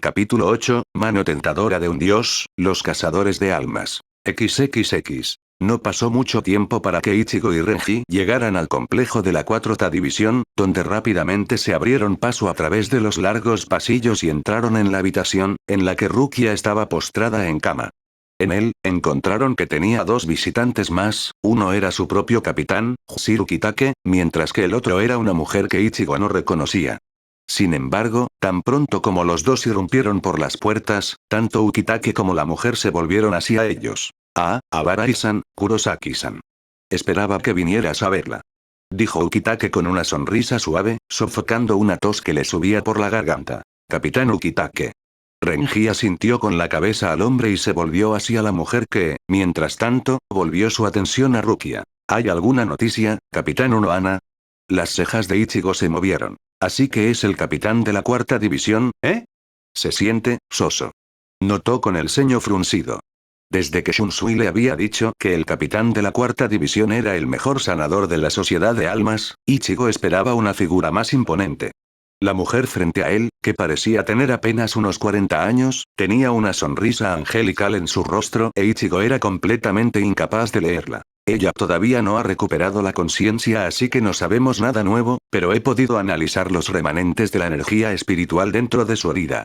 Capítulo 8, Mano tentadora de un dios, los cazadores de almas. XXX. No pasó mucho tiempo para que Ichigo y Renji llegaran al complejo de la cuarta división, donde rápidamente se abrieron paso a través de los largos pasillos y entraron en la habitación, en la que Rukia estaba postrada en cama. En él, encontraron que tenía dos visitantes más, uno era su propio capitán, Hushiru Kitake, mientras que el otro era una mujer que Ichigo no reconocía. Sin embargo, tan pronto como los dos irrumpieron por las puertas, tanto Ukitake como la mujer se volvieron hacia ellos. Abarai-san, Kurosaki-san. Esperaba que vinieras a verla. Dijo Ukitake con una sonrisa suave, sofocando una tos que le subía por la garganta. Capitán Ukitake. Renji asintió con la cabeza al hombre y se volvió hacia la mujer que, mientras tanto, volvió su atención a Rukia. ¿Hay alguna noticia, Capitán Unohana? Las cejas de Ichigo se movieron. Así que es el capitán de la cuarta división, ¿eh? Se siente, soso. Notó con el ceño fruncido. Desde que Shunsui le había dicho que el capitán de la cuarta división era el mejor sanador de la sociedad de almas, Ichigo esperaba una figura más imponente. La mujer frente a él, que parecía tener apenas unos 40 años, tenía una sonrisa angelical en su rostro e Ichigo era completamente incapaz de leerla. Ella todavía no ha recuperado la conciencia, así que no sabemos nada nuevo, pero he podido analizar los remanentes de la energía espiritual dentro de su herida.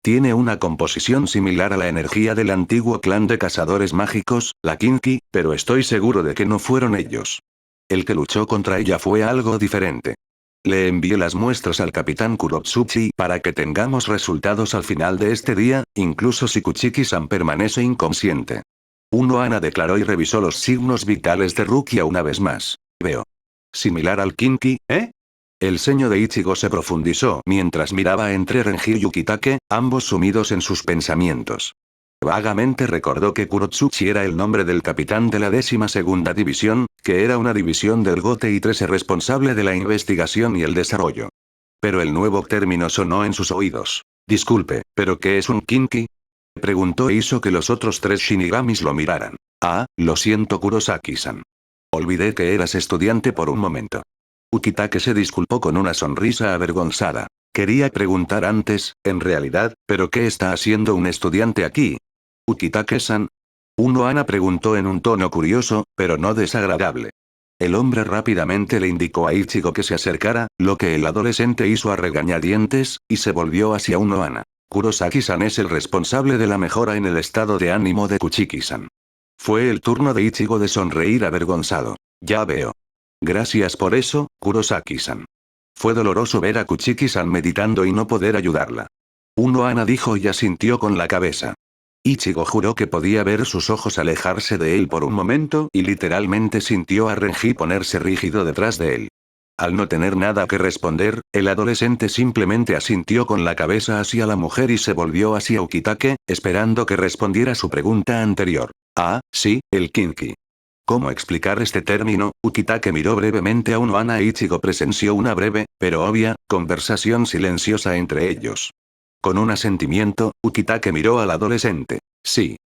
Tiene una composición similar a la energía del antiguo clan de cazadores mágicos, la Kinki, pero estoy seguro de que no fueron ellos. El que luchó contra ella fue algo diferente. Le envié las muestras al capitán Kurotsuchi para que tengamos resultados al final de este día, incluso si Kuchiki-san permanece inconsciente. Unohana declaró y revisó los signos vitales de Rukia una vez más. Veo. Similar al Kinki, ¿eh? El ceño de Ichigo se profundizó mientras miraba entre Renji y Ukitake, ambos sumidos en sus pensamientos. Vagamente recordó que Kurotsuchi era el nombre del capitán de la 12ª división, que era una división del Gote y 13 responsable de la investigación y el desarrollo. Pero el nuevo término sonó en sus oídos. Disculpe, ¿pero qué es un Kinki? Preguntó e hizo que los otros 3 Shinigamis lo miraran. Lo siento Kurosaki-san. Olvidé que eras estudiante por un momento. Ukitake se disculpó con una sonrisa avergonzada. Quería preguntar antes, en realidad, ¿pero qué está haciendo un estudiante aquí? Ukitake-san. Unohana preguntó en un tono curioso, pero no desagradable. El hombre rápidamente le indicó a Ichigo que se acercara, lo que el adolescente hizo a regañadientes, y se volvió hacia Unohana. Kurosaki-san es el responsable de la mejora en el estado de ánimo de Kuchiki-san. Fue el turno de Ichigo de sonreír avergonzado. Ya veo. Gracias por eso, Kurosaki-san. Fue doloroso ver a Kuchiki-san meditando y no poder ayudarla. Unohana dijo y asintió con la cabeza. Ichigo juró que podía ver sus ojos alejarse de él por un momento y literalmente sintió a Renji ponerse rígido detrás de él. Al no tener nada que responder, el adolescente simplemente asintió con la cabeza hacia la mujer y se volvió hacia Ukitake, esperando que respondiera su pregunta anterior. Sí, el Kinki. ¿Cómo explicar este término? Ukitake miró brevemente a Unohana e Ichigo presenció una breve, pero obvia, conversación silenciosa entre ellos. Con un asentimiento, Ukitake miró al adolescente. Sí.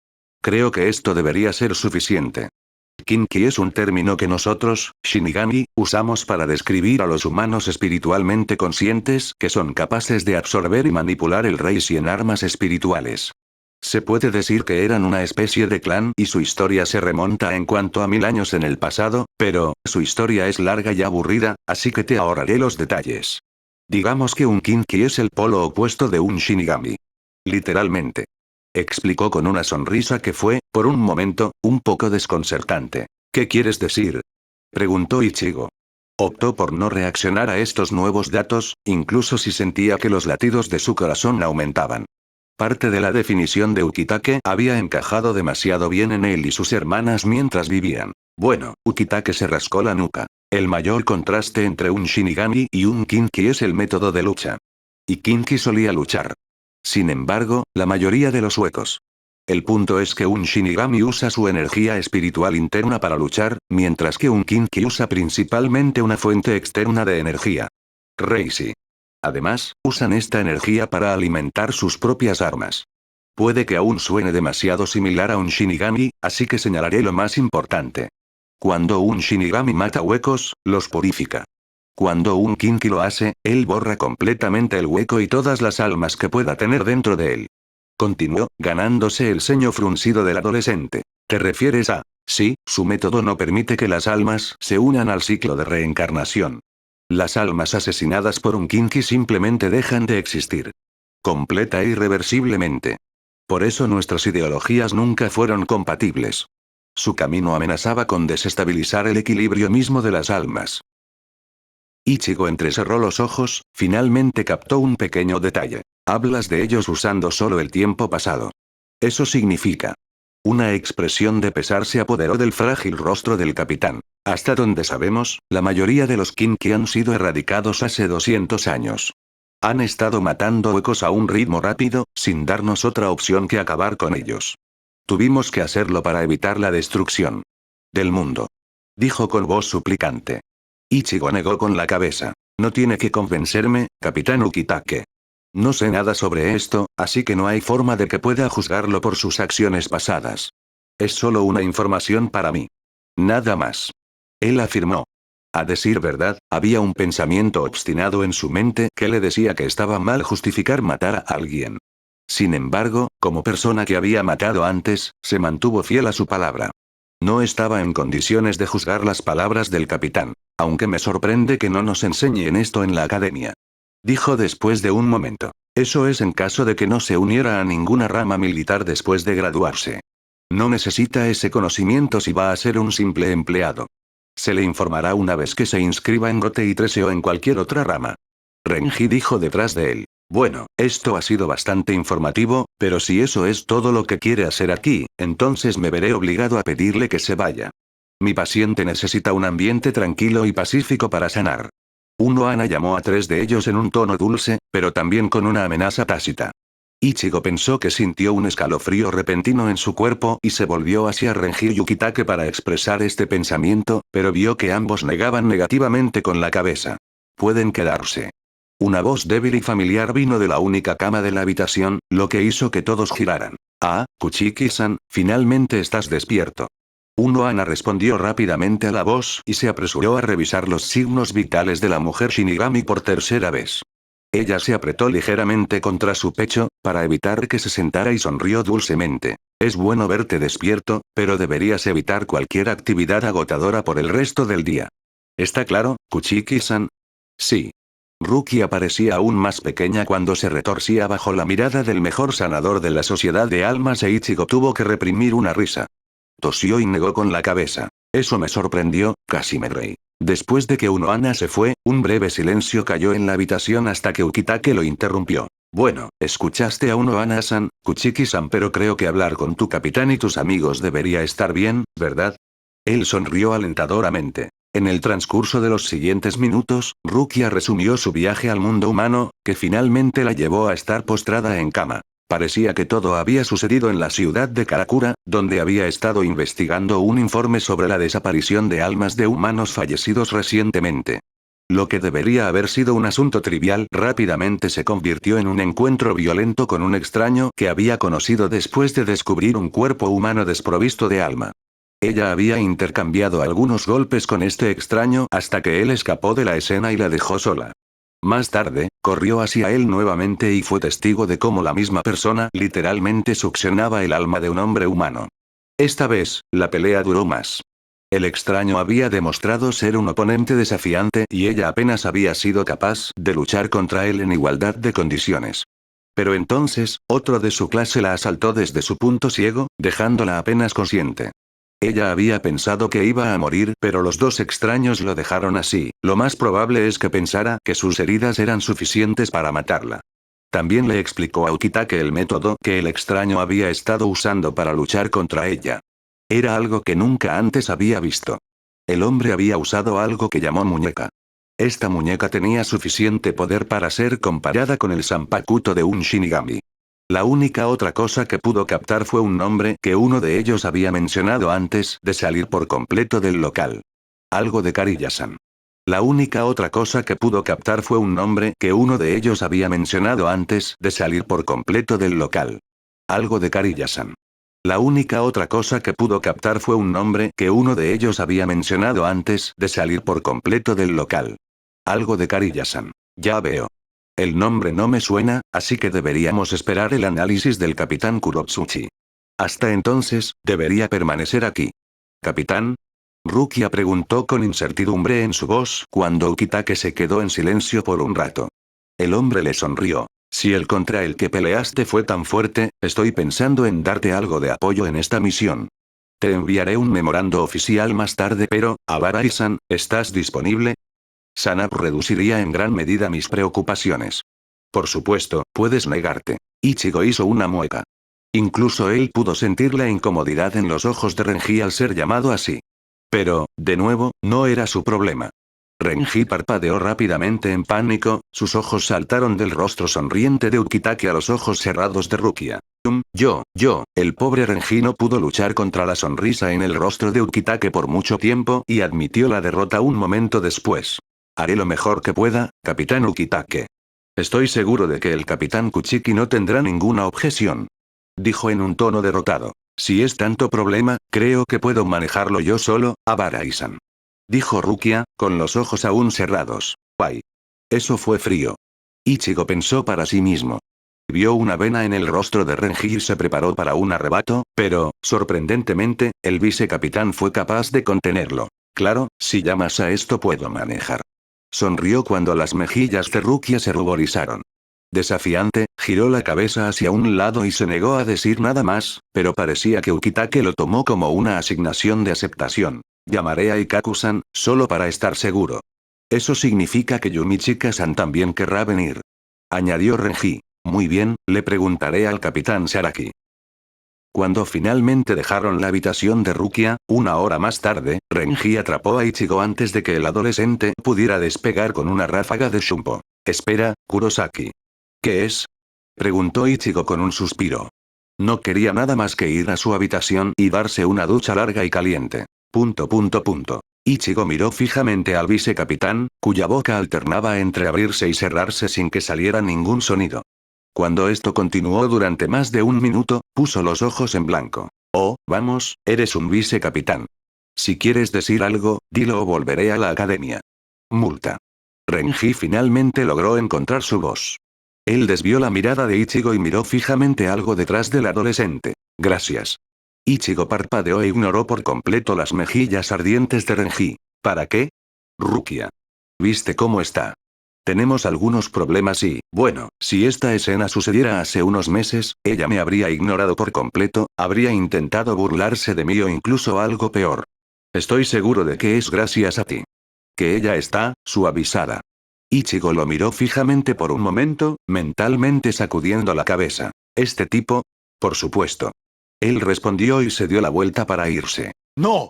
Creo que esto debería ser suficiente. Kinki es un término que nosotros, Shinigami, usamos para describir a los humanos espiritualmente conscientes que son capaces de absorber y manipular el Reishi en armas espirituales. Se puede decir que eran una especie de clan y su historia se remonta en cuanto a 1000 años en el pasado, pero, su historia es larga y aburrida, así que te ahorraré los detalles. Digamos que un Kinki es el polo opuesto de un Shinigami. Literalmente. Explicó con una sonrisa que fue, por un momento, un poco desconcertante. ¿Qué quieres decir? Preguntó Ichigo. Optó por no reaccionar a estos nuevos datos, incluso si sentía que los latidos de su corazón aumentaban. Parte de la definición de Ukitake había encajado demasiado bien en él y sus hermanas mientras vivían. Bueno, Ukitake se rascó la nuca. El mayor contraste entre un Shinigami y un Kinki es el método de lucha. Y Kinki solía luchar. Sin embargo, la mayoría de los huecos. El punto es que un Shinigami usa su energía espiritual interna para luchar, mientras que un Kinki usa principalmente una fuente externa de energía. Reishi. Además, usan esta energía para alimentar sus propias armas. Puede que aún suene demasiado similar a un Shinigami, así que señalaré lo más importante. Cuando un Shinigami mata huecos, los purifica. Cuando un Kinky lo hace, él borra completamente el hueco y todas las almas que pueda tener dentro de él. Continuó, ganándose el ceño fruncido del adolescente. ¿Te refieres a? Sí, su método no permite que las almas se unan al ciclo de reencarnación. Las almas asesinadas por un Kinky simplemente dejan de existir. Completa e irreversiblemente. Por eso nuestras ideologías nunca fueron compatibles. Su camino amenazaba con desestabilizar el equilibrio mismo de las almas. Ichigo entrecerró los ojos, finalmente captó un pequeño detalle. Hablas de ellos usando solo el tiempo pasado. Eso significa. Una expresión de pesar se apoderó del frágil rostro del capitán. Hasta donde sabemos, la mayoría de los Kinky han sido erradicados hace 200 años. Han estado matando huecos a un ritmo rápido, sin darnos otra opción que acabar con ellos. Tuvimos que hacerlo para evitar la destrucción del mundo. Dijo con voz suplicante. Ichigo negó con la cabeza. No tiene que convencerme, capitán Ukitake. No sé nada sobre esto, así que no hay forma de que pueda juzgarlo por sus acciones pasadas. Es solo una información para mí. Nada más. Él afirmó. A decir verdad, había un pensamiento obstinado en su mente que le decía que estaba mal justificar matar a alguien. Sin embargo, como persona que había matado antes, se mantuvo fiel a su palabra. No estaba en condiciones de juzgar las palabras del capitán, aunque me sorprende que no nos enseñen esto en la academia. Dijo después de un momento. Eso es en caso de que no se uniera a ninguna rama militar después de graduarse. No necesita ese conocimiento si va a ser un simple empleado. Se le informará una vez que se inscriba en Gote y Trese o en cualquier otra rama. Renji dijo detrás de él. Bueno, esto ha sido bastante informativo, pero si eso es todo lo que quiere hacer aquí, entonces me veré obligado a pedirle que se vaya. Mi paciente necesita un ambiente tranquilo y pacífico para sanar. Ana llamó a 3 de ellos en un tono dulce, pero también con una amenaza tácita. Ichigo pensó que sintió un escalofrío repentino en su cuerpo y se volvió hacia Renji y Ukitake para expresar este pensamiento, pero vio que ambos negaban negativamente con la cabeza. Pueden quedarse. Una voz débil y familiar vino de la única cama de la habitación, lo que hizo que todos giraran. Ah, Kuchiki-san, finalmente estás despierto. Ana respondió rápidamente a la voz y se apresuró a revisar los signos vitales de la mujer Shinigami por tercera vez. Ella se apretó ligeramente contra su pecho, para evitar que se sentara y sonrió dulcemente. Es bueno verte despierto, pero deberías evitar cualquier actividad agotadora por el resto del día. ¿Está claro, Kuchiki-san? Sí. Rukia parecía aún más pequeña cuando se retorcía bajo la mirada del mejor sanador de la sociedad de almas e Ichigo tuvo que reprimir una risa. Tosió y negó con la cabeza. Eso me sorprendió, casi me reí. Después de que Ana se fue, un breve silencio cayó en la habitación hasta que Ukitake lo interrumpió. Bueno, escuchaste a Ana-san, Kuchiki-san, pero creo que hablar con tu capitán y tus amigos debería estar bien, ¿verdad? Él sonrió alentadoramente. En el transcurso de los siguientes minutos, Rukia resumió su viaje al mundo humano, que finalmente la llevó a estar postrada en cama. Parecía que todo había sucedido en la ciudad de Karakura, donde había estado investigando un informe sobre la desaparición de almas de humanos fallecidos recientemente. Lo que debería haber sido un asunto trivial rápidamente se convirtió en un encuentro violento con un extraño que había conocido después de descubrir un cuerpo humano desprovisto de alma. Ella había intercambiado algunos golpes con este extraño hasta que él escapó de la escena y la dejó sola. Más tarde, corrió hacia él nuevamente y fue testigo de cómo la misma persona literalmente succionaba el alma de un hombre humano. Esta vez, la pelea duró más. El extraño había demostrado ser un oponente desafiante y ella apenas había sido capaz de luchar contra él en igualdad de condiciones. Pero entonces, otro de su clase la asaltó desde su punto ciego, dejándola apenas consciente. Ella había pensado que iba a morir, pero los dos extraños lo dejaron así. Lo más probable es que pensara que sus heridas eran suficientes para matarla. También le explicó a Ukitake el método que el extraño había estado usando para luchar contra ella. Era algo que nunca antes había visto. El hombre había usado algo que llamó muñeca. Esta muñeca tenía suficiente poder para ser comparada con el Zanpakuto de un Shinigami. La única otra cosa que pudo captar fue un nombre que uno de ellos había mencionado antes de salir por completo del local. Algo de Kariya-san. La única otra cosa que pudo captar fue un nombre que uno de ellos había mencionado antes de salir por completo del local. Algo de Kariya-san. La única otra cosa que pudo captar fue un nombre que uno de ellos había mencionado antes de salir por completo del local. Algo de Kariya-san. Ya veo. El nombre no me suena, así que deberíamos esperar el análisis del capitán Kurotsuchi. Hasta entonces, debería permanecer aquí. ¿Capitán? Rukia preguntó con incertidumbre en su voz cuando Ukitake se quedó en silencio por un rato. El hombre le sonrió. Si el contra el que peleaste fue tan fuerte, estoy pensando en darte algo de apoyo en esta misión. Te enviaré un memorando oficial más tarde, pero, Abarai-san, ¿estás disponible? Sanap reduciría en gran medida mis preocupaciones. Por supuesto, puedes negarte. Ichigo hizo una mueca. Incluso él pudo sentir la incomodidad en los ojos de Renji al ser llamado así. Pero, de nuevo, no era su problema. Renji parpadeó rápidamente en pánico, sus ojos saltaron del rostro sonriente de Ukitake a los ojos cerrados de Rukia. El pobre Renji no pudo luchar contra la sonrisa en el rostro de Ukitake por mucho tiempo y admitió la derrota un momento después. Haré lo mejor que pueda, capitán Ukitake. Estoy seguro de que el capitán Kuchiki no tendrá ninguna objeción. Dijo en un tono derrotado. Si es tanto problema, creo que puedo manejarlo yo solo, Abarai-san. Dijo Rukia, con los ojos aún cerrados. ¡Ay! Eso fue frío. Ichigo pensó para sí mismo. Vio una vena en el rostro de Renji y se preparó para un arrebato, pero, sorprendentemente, el vicecapitán fue capaz de contenerlo. Claro, si llamas a esto puedo manejar. Sonrió cuando las mejillas de Rukia se ruborizaron. Desafiante, giró la cabeza hacia un lado y se negó a decir nada más, pero parecía que Ukitake lo tomó como una asignación de aceptación. Llamaré a Ikaku-san, solo para estar seguro. Eso significa que Yumichika-san también querrá venir. Añadió Renji. Muy bien, le preguntaré al capitán Saraki. Cuando finalmente dejaron la habitación de Rukia, una hora más tarde, Renji atrapó a Ichigo antes de que el adolescente pudiera despegar con una ráfaga de Shunpo. Espera, Kurosaki. ¿Qué es? Preguntó Ichigo con un suspiro. No quería nada más que ir a su habitación y darse una ducha larga y caliente. Ichigo miró fijamente al vicecapitán, cuya boca alternaba entre abrirse y cerrarse sin que saliera ningún sonido. Cuando esto continuó durante más de un minuto, puso los ojos en blanco. Oh, vamos, eres un vicecapitán. Si quieres decir algo, dilo o volveré a la academia. Multa. Renji finalmente logró encontrar su voz. Él desvió la mirada de Ichigo y miró fijamente algo detrás del adolescente. Gracias. Ichigo parpadeó e ignoró por completo las mejillas ardientes de Renji. ¿Para qué? Rukia. ¿Viste cómo está? Tenemos algunos problemas y, bueno, si esta escena sucediera hace unos meses, ella me habría ignorado por completo, habría intentado burlarse de mí o incluso algo peor. Estoy seguro de que es gracias a ti. Que ella está, suavizada. Ichigo lo miró fijamente por un momento, mentalmente sacudiendo la cabeza. ¿Este tipo? Por supuesto. Él respondió y se dio la vuelta para irse. ¡No!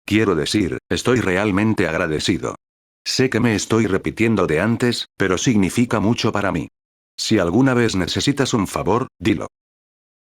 Quiero decir, estoy realmente agradecido. Sé que me estoy repitiendo de antes, pero significa mucho para mí. Si alguna vez necesitas un favor, dilo.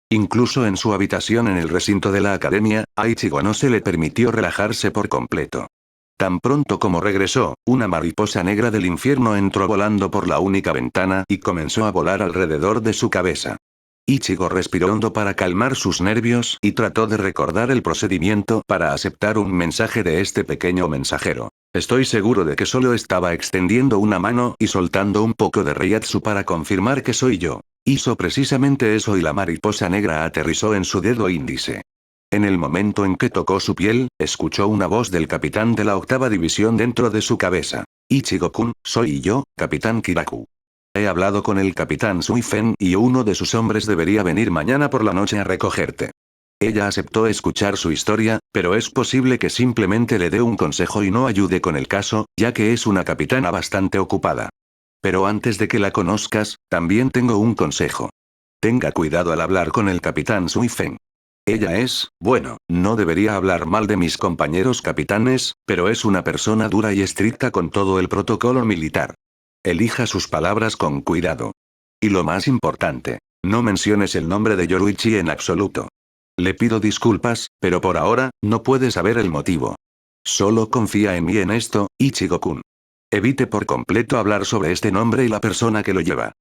Incluso en su habitación en el recinto de la academia, a Ichigo no se le permitió relajarse por completo. Tan pronto como regresó, una mariposa negra del infierno entró volando por la única ventana y comenzó a volar alrededor de su cabeza. Ichigo respiró hondo para calmar sus nervios y trató de recordar el procedimiento para aceptar un mensaje de este pequeño mensajero. Estoy seguro de que solo estaba extendiendo una mano y soltando un poco de reiatsu para confirmar que soy yo. Hizo precisamente eso y la mariposa negra aterrizó en su dedo índice. En el momento en que tocó su piel, escuchó una voz del capitán de la 8ª división dentro de su cabeza. Ichigo-kun, soy yo, capitán Kiraku. He hablado con el capitán Suifen y uno de sus hombres debería venir mañana por la noche a recogerte. Ella aceptó escuchar su historia, pero es posible que simplemente le dé un consejo y no ayude con el caso, ya que es una capitana bastante ocupada. Pero antes de que la conozcas, también tengo un consejo. Tenga cuidado al hablar con el capitán Suifen. Ella es, bueno, no debería hablar mal de mis compañeros capitanes, pero es una persona dura y estricta con todo el protocolo militar. Elija sus palabras con cuidado. Y lo más importante, no menciones el nombre de Yoruichi en absoluto. Le pido disculpas, pero por ahora, no puede saber el motivo. Solo confía en mí en esto, Ichigo-kun. Evite por completo hablar sobre este nombre y la persona que lo lleva.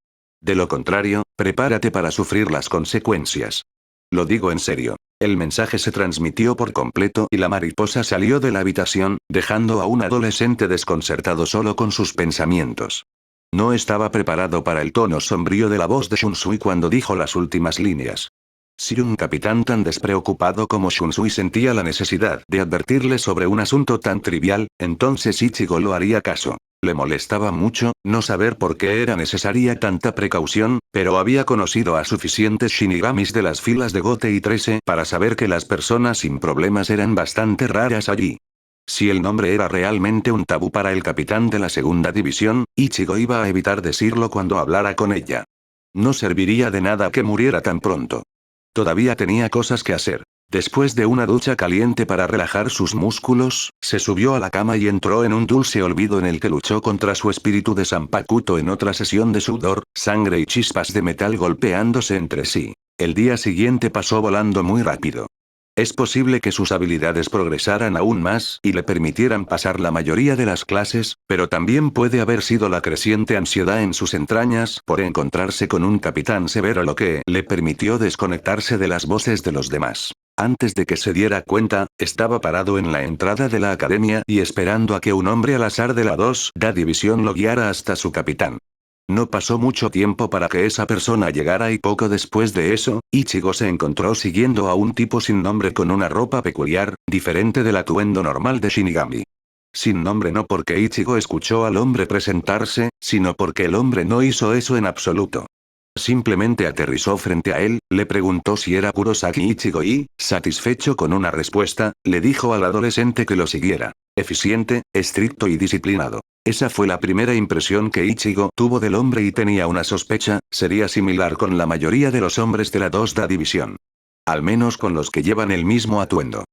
De lo contrario, prepárate para sufrir las consecuencias. Lo digo en serio. El mensaje se transmitió por completo y la mariposa salió de la habitación, dejando a un adolescente desconcertado solo con sus pensamientos. No estaba preparado para el tono sombrío de la voz de Shunsui cuando dijo las últimas líneas. Si un capitán tan despreocupado como Shunsui sentía la necesidad de advertirle sobre un asunto tan trivial, entonces Ichigo lo haría caso. Le molestaba mucho no saber por qué era necesaria tanta precaución, pero había conocido a suficientes shinigamis de las filas de Gote y 13 para saber que las personas sin problemas eran bastante raras allí. Si el nombre era realmente un tabú para el capitán de la segunda división, Ichigo iba a evitar decirlo cuando hablara con ella. No serviría de nada que muriera tan pronto. Todavía tenía cosas que hacer. Después de una ducha caliente para relajar sus músculos, se subió a la cama y entró en un dulce olvido en el que luchó contra su espíritu de Sanpakuto en otra sesión de sudor, sangre y chispas de metal golpeándose entre sí. El día siguiente pasó volando muy rápido. Es posible que sus habilidades progresaran aún más y le permitieran pasar la mayoría de las clases, pero también puede haber sido la creciente ansiedad en sus entrañas por encontrarse con un capitán severo lo que le permitió desconectarse de las voces de los demás. Antes de que se diera cuenta, estaba parado en la entrada de la academia y esperando a que un hombre al azar de la 2D división lo guiara hasta su capitán. No pasó mucho tiempo para que esa persona llegara y poco después de eso, Ichigo se encontró siguiendo a un tipo sin nombre con una ropa peculiar, diferente del atuendo normal de Shinigami. Sin nombre no porque Ichigo escuchó al hombre presentarse, sino porque el hombre no hizo eso en absoluto. Simplemente aterrizó frente a él, le preguntó si era Kurosaki Ichigo y, satisfecho con una respuesta, le dijo al adolescente que lo siguiera. Eficiente, estricto y disciplinado. Esa fue la primera impresión que Ichigo tuvo del hombre y tenía una sospecha, sería similar con la mayoría de los hombres de la 2D división. Al menos con los que llevan el mismo atuendo.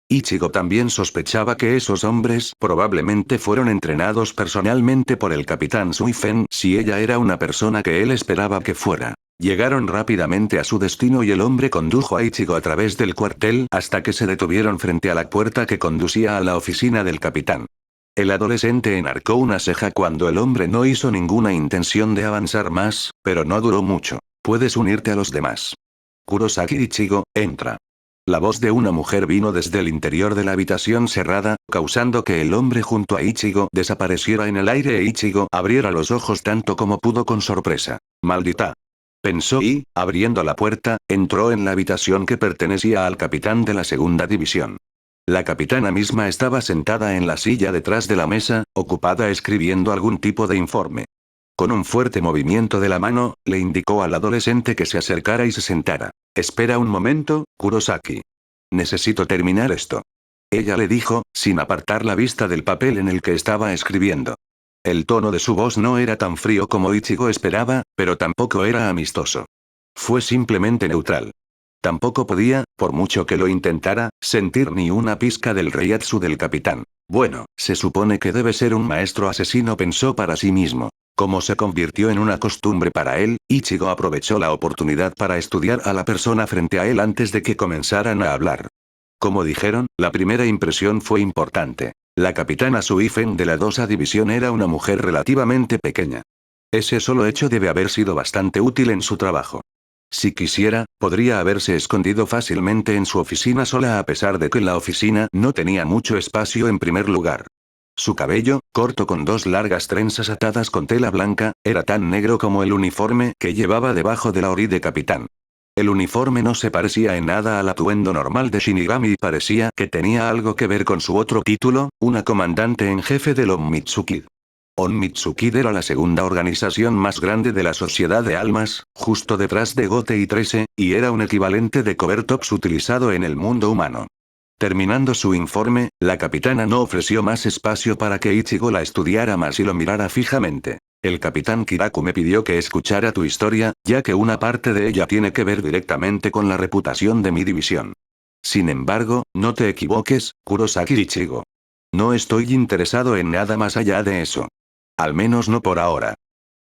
Ichigo también sospechaba que esos hombres probablemente fueron entrenados personalmente por el capitán Suifen si ella era una persona que él esperaba que fuera. Llegaron rápidamente a su destino y el hombre condujo a Ichigo a través del cuartel hasta que se detuvieron frente a la puerta que conducía a la oficina del capitán. El adolescente enarcó una ceja cuando el hombre no hizo ninguna intención de avanzar más, pero no duró mucho. Puedes unirte a los demás. Kurosaki Ichigo, entra. La voz de una mujer vino desde el interior de la habitación cerrada, causando que el hombre junto a Ichigo desapareciera en el aire e Ichigo abriera los ojos tanto como pudo con sorpresa. Maldita. Pensó y, abriendo la puerta, entró en la habitación que pertenecía al capitán de la segunda división. La capitana misma estaba sentada en la silla detrás de la mesa, ocupada escribiendo algún tipo de informe. Con un fuerte movimiento de la mano, le indicó al adolescente que se acercara y se sentara. Espera un momento, Kurosaki. Necesito terminar esto. Ella le dijo, sin apartar la vista del papel en el que estaba escribiendo. El tono de su voz no era tan frío como Ichigo esperaba, pero tampoco era amistoso. Fue simplemente neutral. Tampoco podía, por mucho que lo intentara, sentir ni una pizca del reiatsu del capitán. Bueno, se supone que debe ser un maestro asesino, pensó para sí mismo. Como se convirtió en una costumbre para él, Ichigo aprovechó la oportunidad para estudiar a la persona frente a él antes de que comenzaran a hablar. Como dijeron, la primera impresión fue importante. La capitana Suifen de la 2A división era una mujer relativamente pequeña. Ese solo hecho debe haber sido bastante útil en su trabajo. Si quisiera, podría haberse escondido fácilmente en su oficina sola a pesar de que la oficina no tenía mucho espacio en primer lugar. Su cabello, corto con dos largas trenzas atadas con tela blanca, era tan negro como el uniforme que llevaba debajo de la ori de capitán. El uniforme no se parecía en nada al atuendo normal de Shinigami y parecía que tenía algo que ver con su otro título, una comandante en jefe del Onmitsukid. Onmitsukid era la segunda organización más grande de la Sociedad de Almas, justo detrás de Gote y 13, y era un equivalente de Covertops utilizado en el mundo humano. Terminando su informe, la capitana no ofreció más espacio para que Ichigo la estudiara más y lo mirara fijamente. El capitán Kiraku me pidió que escuchara tu historia, ya que una parte de ella tiene que ver directamente con la reputación de mi división. Sin embargo, no te equivoques, Kurosaki Ichigo. No estoy interesado en nada más allá de eso. Al menos no por ahora.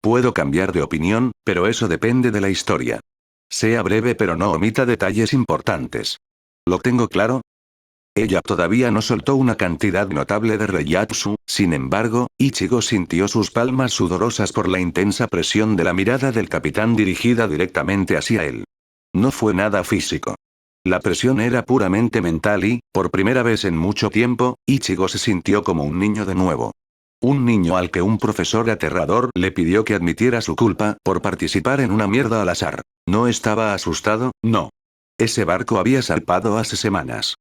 Puedo cambiar de opinión, pero eso depende de la historia. Sea breve pero no omita detalles importantes. ¿Lo tengo claro? Ella todavía no soltó una cantidad notable de reiatsu, sin embargo, Ichigo sintió sus palmas sudorosas por la intensa presión de la mirada del capitán dirigida directamente hacia él. No fue nada físico. La presión era puramente mental y, por primera vez en mucho tiempo, Ichigo se sintió como un niño de nuevo. Un niño al que un profesor aterrador le pidió que admitiera su culpa por participar en una mierda al azar. ¿No estaba asustado? No. Ese barco había salpado hace semanas.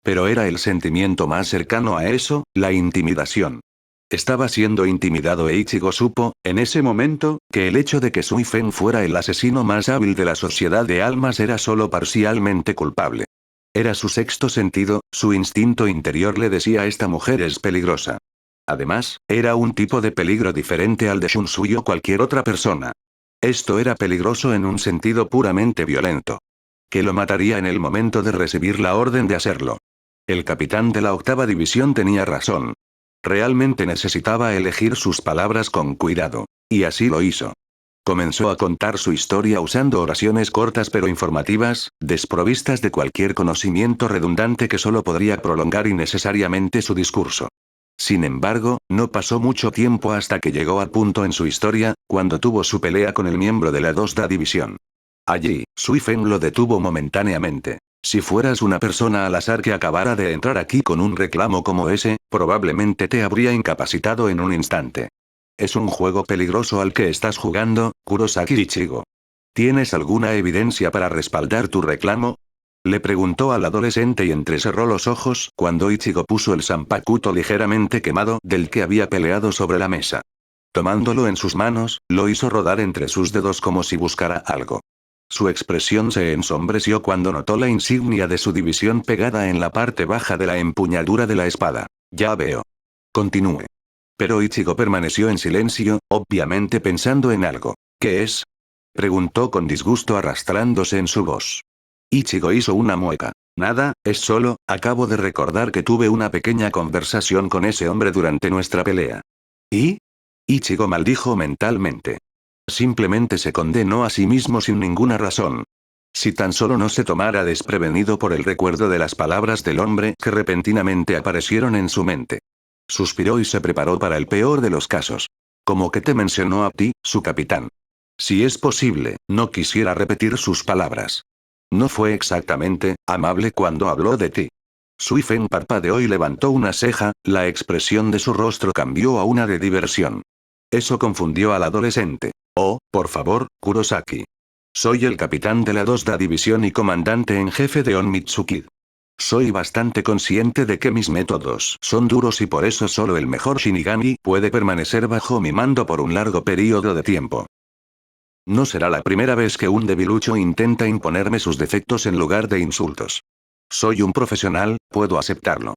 Pero era el sentimiento más cercano a eso, la intimidación. Estaba siendo intimidado e Ichigo supo, en ese momento, que el hecho de que Sui Fen fuera el asesino más hábil de la sociedad de almas era solo parcialmente culpable. Era su sexto sentido, su instinto interior le decía esta mujer es peligrosa. Además, era un tipo de peligro diferente al de Shunsui o cualquier otra persona. Esto era peligroso en un sentido puramente violento. Que lo mataría en el momento de recibir la orden de hacerlo. El capitán de la octava división tenía razón. Realmente necesitaba elegir sus palabras con cuidado. Y así lo hizo. Comenzó a contar su historia usando oraciones cortas pero informativas, desprovistas de cualquier conocimiento redundante que solo podría prolongar innecesariamente su discurso. Sin embargo, no pasó mucho tiempo hasta que llegó al punto en su historia, cuando tuvo su pelea con el miembro de la 2ª división. Allí, Sui Fen lo detuvo momentáneamente. Si fueras una persona al azar que acabara de entrar aquí con un reclamo como ese, probablemente te habría incapacitado en un instante. Es un juego peligroso al que estás jugando, Kurosaki Ichigo. ¿Tienes alguna evidencia para respaldar tu reclamo? Le preguntó al adolescente y entrecerró los ojos cuando Ichigo puso el zanpakuto ligeramente quemado del que había peleado sobre la mesa. Tomándolo en sus manos, lo hizo rodar entre sus dedos como si buscara algo. Su expresión se ensombreció cuando notó la insignia de su división pegada en la parte baja de la empuñadura de la espada. Ya veo. Continúe. Pero Ichigo permaneció en silencio, obviamente pensando en algo. ¿Qué es? Preguntó con disgusto arrastrándose en su voz. Ichigo hizo una mueca. Nada, es solo, acabo de recordar que tuve una pequeña conversación con ese hombre durante nuestra pelea. ¿Y? Ichigo maldijo mentalmente. Simplemente se condenó a sí mismo sin ninguna razón. Si tan solo no se tomara desprevenido por el recuerdo de las palabras del hombre que repentinamente aparecieron en su mente. Suspiró y se preparó para el peor de los casos. Como que te mencionó a ti, su capitán. Si es posible, no quisiera repetir sus palabras. No fue exactamente amable cuando habló de ti. Sui Fen parpadeó y levantó una ceja, la expresión de su rostro cambió a una de diversión. Eso confundió al adolescente. Oh, por favor, Kurosaki. Soy el capitán de la 2ª división y comandante en jefe de Onmitsuki. Soy bastante consciente de que mis métodos son duros y por eso solo el mejor Shinigami puede permanecer bajo mi mando por un largo periodo de tiempo. No será la primera vez que un debilucho intenta imponerme sus defectos en lugar de insultos. Soy un profesional, puedo aceptarlo.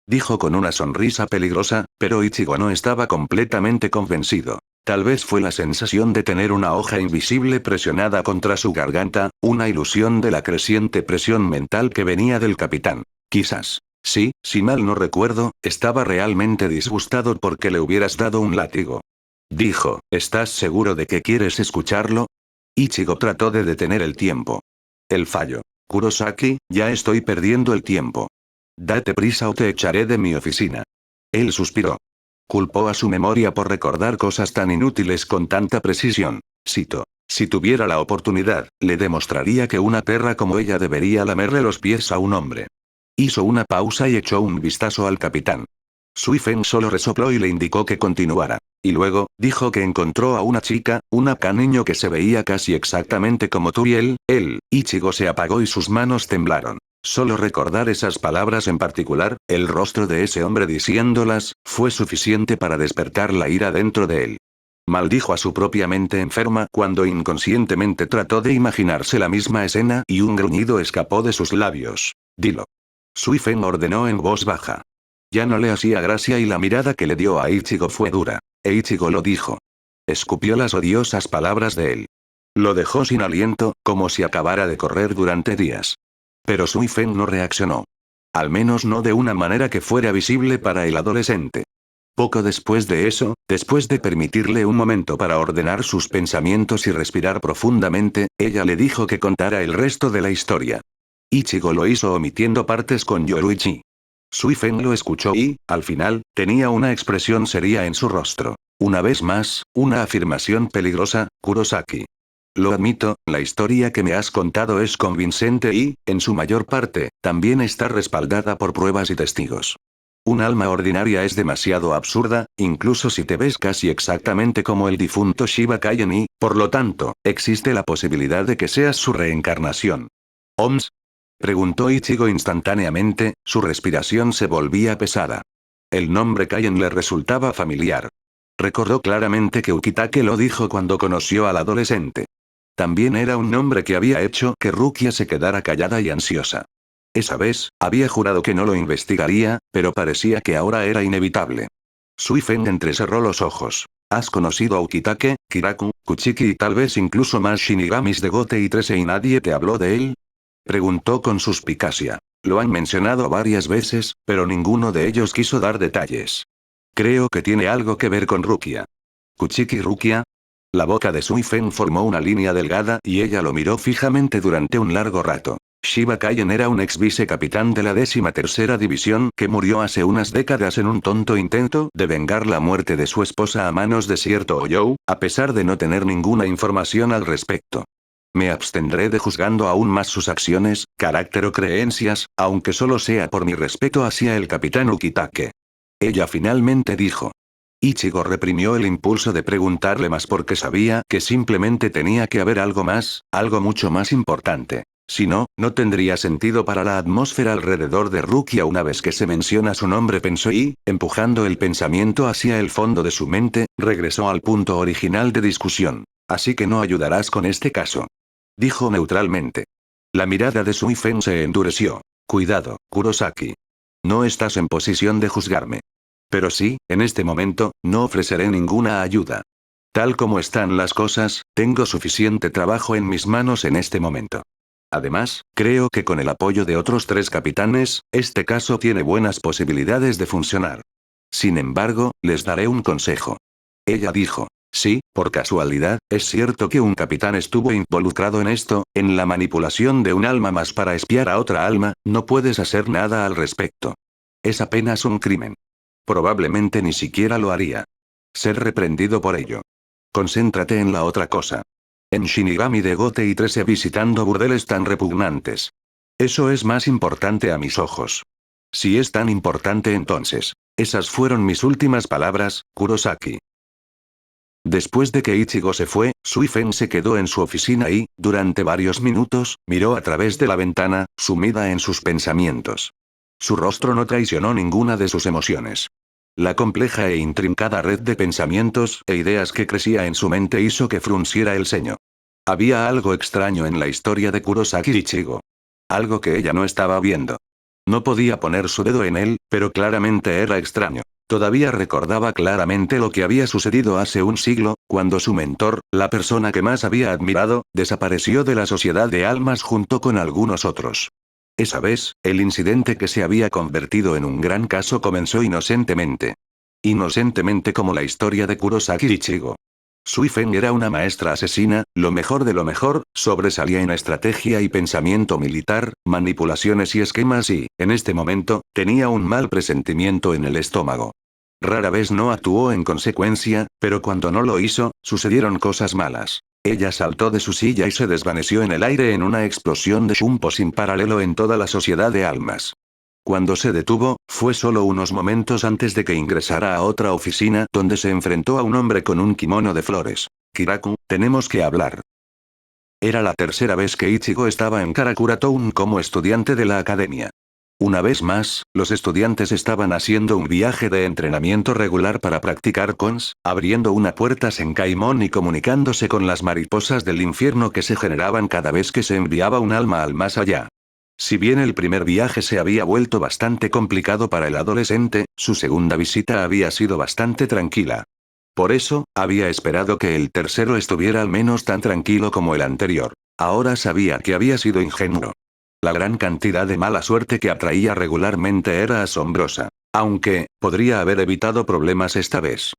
Dijo con una sonrisa peligrosa, pero Ichigo no estaba completamente convencido. Tal vez fue la sensación de tener una hoja invisible presionada contra su garganta, una ilusión de la creciente presión mental que venía del capitán. Quizás. Sí, si mal no recuerdo, estaba realmente disgustado porque le hubieras dado un látigo. Dijo, ¿estás seguro de que quieres escucharlo? Ichigo trató de detener el tiempo. El fallo. Kurosaki, ya estoy perdiendo el tiempo. Date prisa o te echaré de mi oficina. Él suspiró. Culpó a su memoria por recordar cosas tan inútiles con tanta precisión. Cito. Si tuviera la oportunidad, le demostraría que una perra como ella debería lamerle los pies a un hombre. Hizo una pausa y echó un vistazo al capitán. Sui Fen solo resopló y le indicó que continuara. Y luego, dijo que encontró a una chica, una niño que se veía casi exactamente como tú y él. Ichigo se apagó y sus manos temblaron. Solo recordar esas palabras en particular, el rostro de ese hombre diciéndolas, fue suficiente para despertar la ira dentro de él. Maldijo a su propia mente enferma cuando inconscientemente trató de imaginarse la misma escena y un gruñido escapó de sus labios. Dilo. Sui Fen ordenó en voz baja. Ya no le hacía gracia y la mirada que le dio a Ichigo fue dura. E Ichigo lo dijo. Escupió las odiosas palabras de él. Lo dejó sin aliento, como si acabara de correr durante días. Pero Sui Fen no reaccionó. Al menos no de una manera que fuera visible para el adolescente. Poco después de eso, después de permitirle un momento para ordenar sus pensamientos y respirar profundamente, ella le dijo que contara el resto de la historia. Ichigo lo hizo omitiendo partes con Yoruichi. Sui Fen lo escuchó y, al final, tenía una expresión seria en su rostro. Una vez más, una afirmación peligrosa, Kurosaki. Lo admito, la historia que me has contado es convincente y, en su mayor parte, también está respaldada por pruebas y testigos. Un alma ordinaria es demasiado absurda, incluso si te ves casi exactamente como el difunto Shiba Kaien y, por lo tanto, existe la posibilidad de que seas su reencarnación. ¿Oms? Preguntó Ichigo instantáneamente, su respiración se volvía pesada. El nombre Kaien le resultaba familiar. Recordó claramente que Ukitake lo dijo cuando conoció al adolescente. También era un nombre que había hecho que Rukia se quedara callada y ansiosa. Esa vez, había jurado que no lo investigaría, pero parecía que ahora era inevitable. Suifen entrecerró los ojos. ¿Has conocido a Ukitake, Kiraku, Kuchiki y tal vez incluso más Shinigamis de Gote y Trese y nadie te habló de él? Preguntó con suspicacia. Lo han mencionado varias veces, pero ninguno de ellos quiso dar detalles. Creo que tiene algo que ver con Rukia. ¿Kuchiki Rukia? La boca de Suifen formó una línea delgada y ella lo miró fijamente durante un largo rato. Shiba Kaien era un ex vicecapitán de la 13ª división que murió hace unas décadas en un tonto intento de vengar la muerte de su esposa a manos de cierto Oyou, a pesar de no tener ninguna información al respecto. Me abstendré de juzgando aún más sus acciones, carácter o creencias, aunque solo sea por mi respeto hacia el capitán Ukitake. Ella finalmente dijo. Ichigo reprimió el impulso de preguntarle más porque sabía que simplemente tenía que haber algo más, algo mucho más importante. Si no, no tendría sentido para la atmósfera alrededor de Rukia una vez que se menciona su nombre, pensó y, empujando el pensamiento hacia el fondo de su mente, regresó al punto original de discusión. Así que no ayudarás con este caso. Dijo neutralmente. La mirada de Suifen se endureció. Cuidado, Kurosaki. No estás en posición de juzgarme. Pero sí, en este momento, no ofreceré ninguna ayuda. Tal como están las cosas, tengo suficiente trabajo en mis manos en este momento. Además, creo que con el apoyo de otros 3 capitanes, este caso tiene buenas posibilidades de funcionar. Sin embargo, les daré un consejo. Ella dijo. Sí, por casualidad, es cierto que un capitán estuvo involucrado en esto, en la manipulación de un alma más para espiar a otra alma, no puedes hacer nada al respecto. Es apenas un crimen. Probablemente ni siquiera lo haría. Ser reprendido por ello. Concéntrate en la otra cosa. En Shinigami de Gote y Trese visitando burdeles tan repugnantes. Eso es más importante a mis ojos. Si es tan importante entonces. Esas fueron mis últimas palabras, Kurosaki. Después de que Ichigo se fue, Suifen se quedó en su oficina y, durante varios minutos, miró a través de la ventana, sumida en sus pensamientos. Su rostro no traicionó ninguna de sus emociones. La compleja e intrincada red de pensamientos e ideas que crecía en su mente hizo que frunciera el ceño. Había algo extraño en la historia de Kurosaki Ichigo. Algo que ella no estaba viendo. No podía poner su dedo en él, pero claramente era extraño. Todavía recordaba claramente lo que había sucedido hace un siglo, cuando su mentor, la persona que más había admirado, desapareció de la sociedad de almas junto con algunos otros. Esa vez, el incidente que se había convertido en un gran caso comenzó inocentemente. Inocentemente como la historia de Kurosaki Ichigo. Suifen era una maestra asesina, lo mejor de lo mejor, sobresalía en estrategia y pensamiento militar, manipulaciones y esquemas y, en este momento, tenía un mal presentimiento en el estómago. Rara vez no actuó en consecuencia, pero cuando no lo hizo, sucedieron cosas malas. Ella saltó de su silla y se desvaneció en el aire en una explosión de Shunpo sin paralelo en toda la sociedad de almas. Cuando se detuvo, fue solo unos momentos antes de que ingresara a otra oficina donde se enfrentó a un hombre con un kimono de flores. Kiraku, tenemos que hablar. Era la tercera vez que Ichigo estaba en Karakura Town como estudiante de la academia. Una vez más, los estudiantes estaban haciendo un viaje de entrenamiento regular para practicar cons, abriendo una puerta Senkaimon y comunicándose con las mariposas del infierno que se generaban cada vez que se enviaba un alma al más allá. Si bien el primer viaje se había vuelto bastante complicado para el adolescente, su segunda visita había sido bastante tranquila. Por eso, había esperado que el tercero estuviera al menos tan tranquilo como el anterior. Ahora sabía que había sido ingenuo. La gran cantidad de mala suerte que atraía regularmente era asombrosa. Aunque, podría haber evitado problemas esta vez.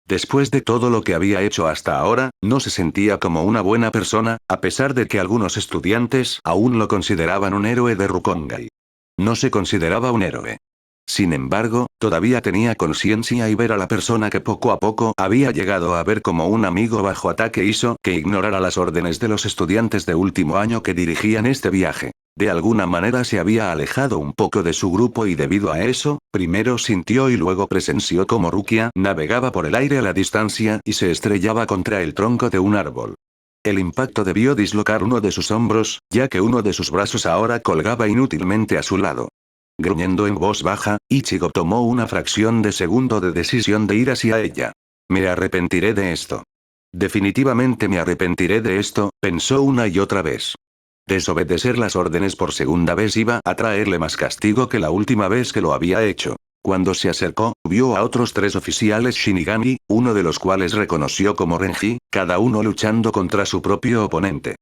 Después de todo lo que había hecho hasta ahora, no se sentía como una buena persona, a pesar de que algunos estudiantes aún lo consideraban un héroe de Rukongai. No se consideraba un héroe. Sin embargo, todavía tenía conciencia y ver a la persona que poco a poco había llegado a ver como un amigo bajo ataque hizo que ignorara las órdenes de los estudiantes de último año que dirigían este viaje. De alguna manera se había alejado un poco de su grupo y debido a eso, primero sintió y luego presenció cómo Rukia navegaba por el aire a la distancia y se estrellaba contra el tronco de un árbol. El impacto debió dislocar uno de sus hombros, ya que uno de sus brazos ahora colgaba inútilmente a su lado. Gruñendo en voz baja, Ichigo tomó una fracción de segundo de decisión de ir hacia ella. Me arrepentiré de esto. Definitivamente me arrepentiré de esto, pensó una y otra vez. Desobedecer las órdenes por segunda vez iba a traerle más castigo que la última vez que lo había hecho. Cuando se acercó, vio a otros 3 oficiales Shinigami, uno de los cuales reconoció como Renji, cada uno luchando contra su propio oponente.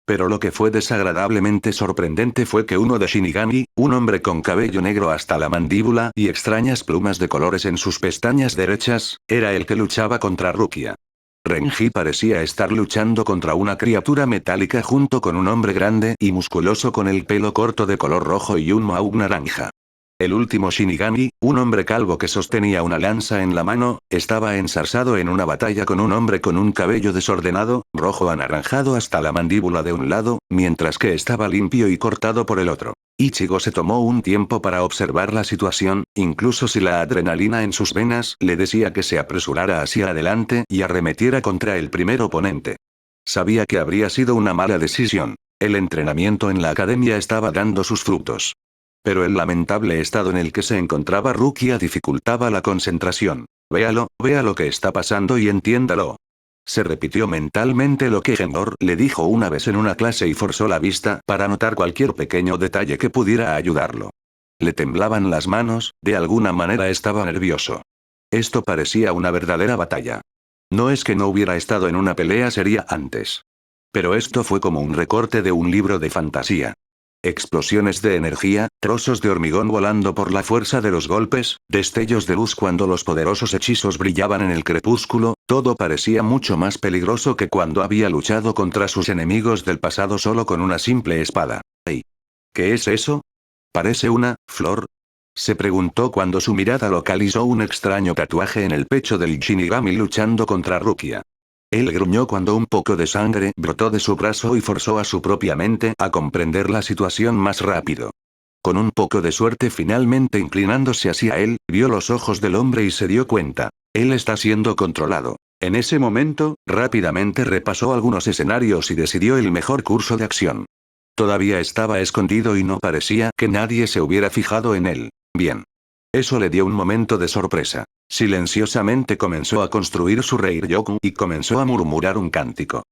Pero lo que fue desagradablemente sorprendente fue que uno de Shinigami, un hombre con cabello negro hasta la mandíbula y extrañas plumas de colores en sus pestañas derechas, era el que luchaba contra Rukia. Renji parecía estar luchando contra una criatura metálica junto con un hombre grande y musculoso con el pelo corto de color rojo y un mohawk naranja. El último Shinigami, un hombre calvo que sostenía una lanza en la mano, estaba ensarzado en una batalla con un hombre con un cabello desordenado, rojo anaranjado hasta la mandíbula de un lado, mientras que estaba limpio y cortado por el otro. Ichigo se tomó un tiempo para observar la situación, incluso si la adrenalina en sus venas le decía que se apresurara hacia adelante y arremetiera contra el primer oponente. Sabía que habría sido una mala decisión. El entrenamiento en la academia estaba dando sus frutos. Pero el lamentable estado en el que se encontraba Rukia dificultaba la concentración. Véalo, vea lo que está pasando y entiéndalo. Se repitió mentalmente lo que Genor le dijo una vez en una clase y forzó la vista para notar cualquier pequeño detalle que pudiera ayudarlo. Le temblaban las manos, de alguna manera estaba nervioso. Esto parecía una verdadera batalla. No es que no hubiera estado en una pelea seria antes. Pero esto fue como un recorte de un libro de fantasía. Explosiones de energía, trozos de hormigón volando por la fuerza de los golpes, destellos de luz cuando los poderosos hechizos brillaban en el crepúsculo, todo parecía mucho más peligroso que cuando había luchado contra sus enemigos del pasado solo con una simple espada. ¡Ay! ¿Qué es eso? ¿Parece una flor? Se preguntó cuando su mirada localizó un extraño tatuaje en el pecho del Shinigami luchando contra Rukia. Él gruñó cuando un poco de sangre brotó de su brazo y forzó a su propia mente a comprender la situación más rápido. Con un poco de suerte finalmente inclinándose hacia él, vio los ojos del hombre y se dio cuenta. Él está siendo controlado. En ese momento, rápidamente repasó algunos escenarios y decidió el mejor curso de acción. Todavía estaba escondido y no parecía que nadie se hubiera fijado en él. Bien. Eso le dio un momento de sorpresa. Silenciosamente comenzó a construir su Reiryoku y comenzó a murmurar un cántico.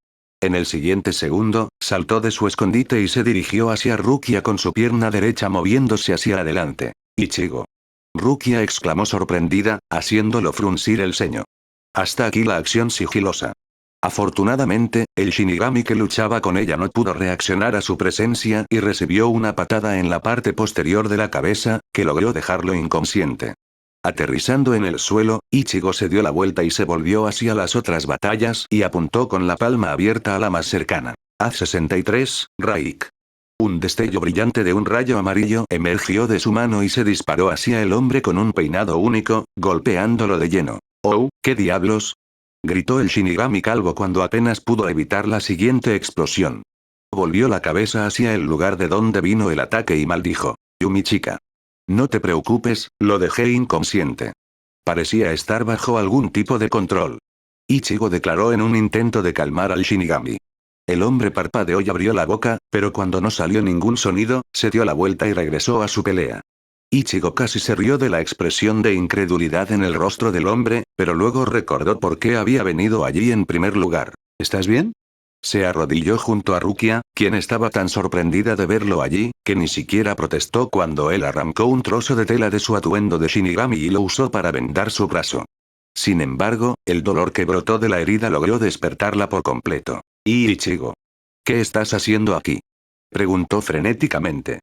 En el siguiente segundo, saltó de su escondite y se dirigió hacia Rukia con su pierna derecha moviéndose hacia adelante. Ichigo. Rukia exclamó sorprendida, haciéndolo fruncir el ceño. Hasta aquí la acción sigilosa. Afortunadamente, el Shinigami que luchaba con ella no pudo reaccionar a su presencia y recibió una patada en la parte posterior de la cabeza, que logró dejarlo inconsciente. Aterrizando en el suelo, Ichigo se dio la vuelta y se volvió hacia las otras batallas y apuntó con la palma abierta a la más cercana. A-63, Raik. Un destello brillante de un rayo amarillo emergió de su mano y se disparó hacia el hombre con un peinado único, golpeándolo de lleno. ¡Oh, qué diablos! Gritó el Shinigami calvo cuando apenas pudo evitar la siguiente explosión. Volvió la cabeza hacia el lugar de donde vino el ataque y maldijo. Yumi chica. No te preocupes, lo dejé inconsciente. Parecía estar bajo algún tipo de control. Ichigo declaró en un intento de calmar al Shinigami. El hombre parpadeó y abrió la boca, pero cuando no salió ningún sonido, se dio la vuelta y regresó a su pelea. Ichigo casi se rió de la expresión de incredulidad en el rostro del hombre, pero luego recordó por qué había venido allí en primer lugar. ¿Estás bien? Se arrodilló junto a Rukia, quien estaba tan sorprendida de verlo allí, que ni siquiera protestó cuando él arrancó un trozo de tela de su atuendo de Shinigami y lo usó para vendar su brazo. Sin embargo, el dolor que brotó de la herida logró despertarla por completo. Ichigo. ¿Qué estás haciendo aquí? Preguntó frenéticamente.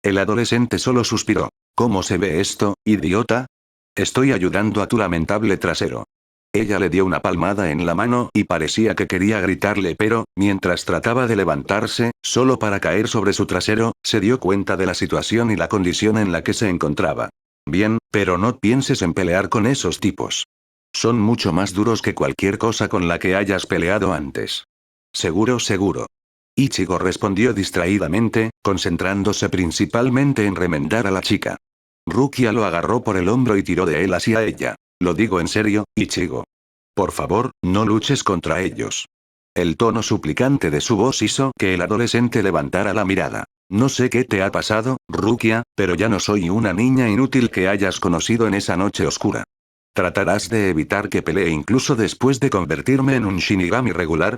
El adolescente solo suspiró. ¿Cómo se ve esto, idiota? Estoy ayudando a tu lamentable trasero. Ella le dio una palmada en la mano y parecía que quería gritarle, pero, mientras trataba de levantarse, solo para caer sobre su trasero, se dio cuenta de la situación y la condición en la que se encontraba. Bien, pero no pienses en pelear con esos tipos. Son mucho más duros que cualquier cosa con la que hayas peleado antes. Seguro, seguro. Ichigo respondió distraídamente, concentrándose principalmente en remendar a la chica. Rukia lo agarró por el hombro y tiró de él hacia ella. Lo digo en serio, Ichigo. Por favor, no luches contra ellos. El tono suplicante de su voz hizo que el adolescente levantara la mirada. No sé qué te ha pasado, Rukia, pero ya no soy una niña inútil que hayas conocido en esa noche oscura. ¿Tratarás de evitar que pelee incluso después de convertirme en un Shinigami regular?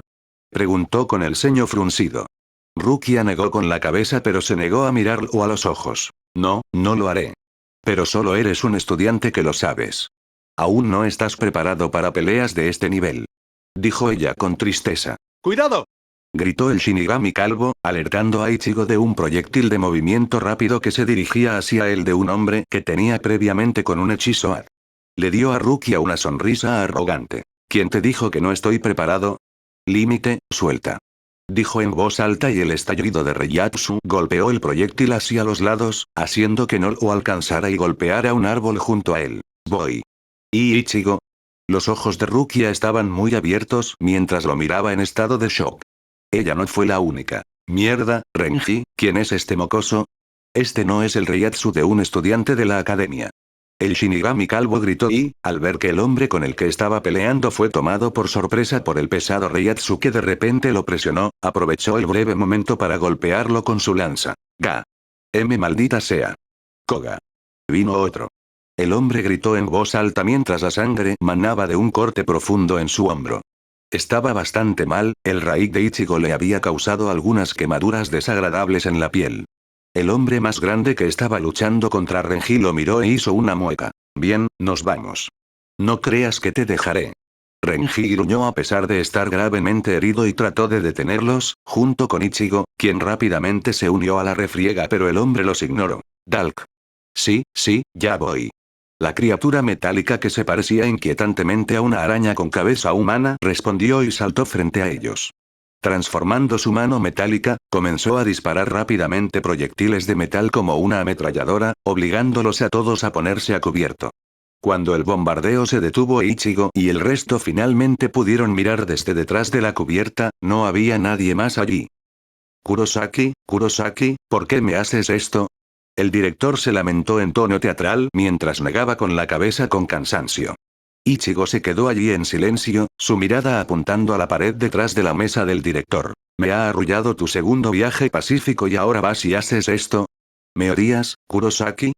Preguntó con el ceño fruncido. Rukia negó con la cabeza pero se negó a mirarlo a los ojos. No, no lo haré. Pero solo eres un estudiante que lo sabes. Aún no estás preparado para peleas de este nivel. Dijo ella con tristeza. ¡Cuidado! Gritó el Shinigami calvo, alertando a Ichigo de un proyectil de movimiento rápido que se dirigía hacia él de un hombre que tenía previamente con un hechizo ad. Le dio a Rukia una sonrisa arrogante. ¿Quién te dijo que no estoy preparado? Límite, suelta. Dijo en voz alta y el estallido de Reiatsu golpeó el proyectil hacia los lados, haciendo que no lo alcanzara y golpeara un árbol junto a él. Voy. ¿Y Ichigo? Los ojos de Rukia estaban muy abiertos mientras lo miraba en estado de shock. Ella no fue la única. Mierda, Renji, ¿quién es este mocoso? Este no es el Reiatsu de un estudiante de la academia. El Shinigami calvo gritó y, al ver que el hombre con el que estaba peleando fue tomado por sorpresa por el pesado Reiatsu que de repente lo presionó, aprovechó el breve momento para golpearlo con su lanza. Ga. Maldita sea. Koga. Vino otro. El hombre gritó en voz alta mientras la sangre manaba de un corte profundo en su hombro. Estaba bastante mal, el raíz de Ichigo le había causado algunas quemaduras desagradables en la piel. El hombre más grande que estaba luchando contra Renji lo miró e hizo una mueca. Bien, nos vamos. No creas que te dejaré. Renji gruñó a pesar de estar gravemente herido y trató de detenerlos, junto con Ichigo, quien rápidamente se unió a la refriega pero el hombre los ignoró. Dalk. Sí, ya voy. La criatura metálica que se parecía inquietantemente a una araña con cabeza humana respondió y saltó frente a ellos. Transformando su mano metálica, comenzó a disparar rápidamente proyectiles de metal como una ametralladora, obligándolos a todos a ponerse a cubierto. Cuando el bombardeo se detuvo e Ichigo y el resto finalmente pudieron mirar desde detrás de la cubierta, no había nadie más allí. Kurosaki, ¿por qué me haces esto? El director se lamentó en tono teatral mientras negaba con la cabeza con cansancio. Ichigo se quedó allí en silencio, su mirada apuntando a la pared detrás de la mesa del director. Me ha arrullado tu segundo viaje pacífico y ahora vas y haces esto. ¿Me odias, Kurosaki?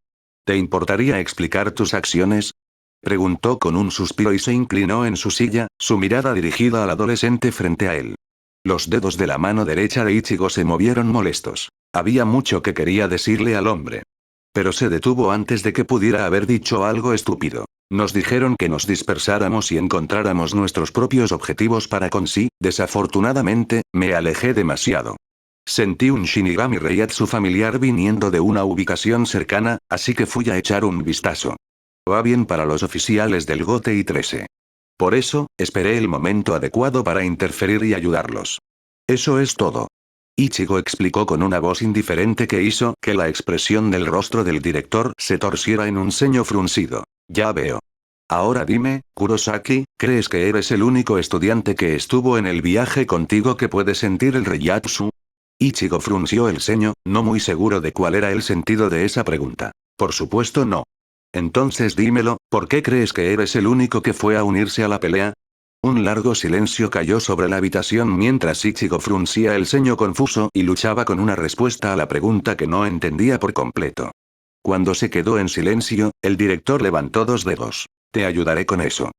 ¿Te importaría explicar tus acciones? Preguntó con un suspiro y se inclinó en su silla, su mirada dirigida al adolescente frente a él. Los dedos de la mano derecha de Ichigo se movieron molestos. Había mucho que quería decirle al hombre. Pero se detuvo antes de que pudiera haber dicho algo estúpido. Nos dijeron que nos dispersáramos y encontráramos nuestros propios objetivos para con sí, desafortunadamente, me alejé demasiado. Sentí un Shinigami Reiatsu familiar viniendo de una ubicación cercana, así que fui a echar un vistazo. Va bien para los oficiales del GOTEI 13. Por eso, esperé el momento adecuado para interferir y ayudarlos. Eso es todo. Ichigo explicó con una voz indiferente que hizo que la expresión del rostro del director se torciera en un ceño fruncido. Ya veo. Ahora dime, Kurosaki, ¿crees que eres el único estudiante que estuvo en el viaje contigo que puede sentir el Reiatsu? Ichigo frunció el ceño, no muy seguro de cuál era el sentido de esa pregunta. Por supuesto no. Entonces dímelo, ¿por qué crees que eres el único que fue a unirse a la pelea? Un largo silencio cayó sobre la habitación mientras Ichigo fruncía el ceño confuso y luchaba con una respuesta a la pregunta que no entendía por completo. Cuando se quedó en silencio, el director levantó dos dedos. Te ayudaré con eso.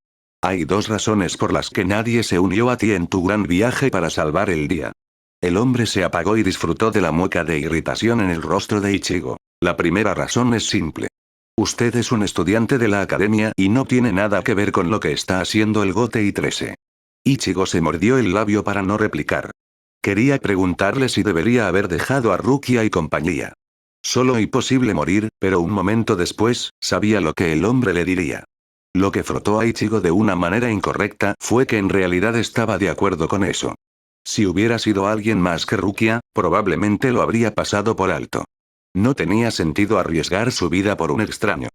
Hay dos razones por las que nadie se unió a ti en tu gran viaje para salvar el día. El hombre se apagó y disfrutó de la mueca de irritación en el rostro de Ichigo. La primera razón es simple. Usted es un estudiante de la academia y no tiene nada que ver con lo que está haciendo el GOTEI 13. Ichigo se mordió el labio para no replicar. Quería preguntarle si debería haber dejado a Rukia y compañía. Solo y posible morir, pero un momento después, sabía lo que el hombre le diría. Lo que frotó a Ichigo de una manera incorrecta fue que en realidad estaba de acuerdo con eso. Si hubiera sido alguien más que Rukia, probablemente lo habría pasado por alto. No tenía sentido arriesgar su vida por un extraño.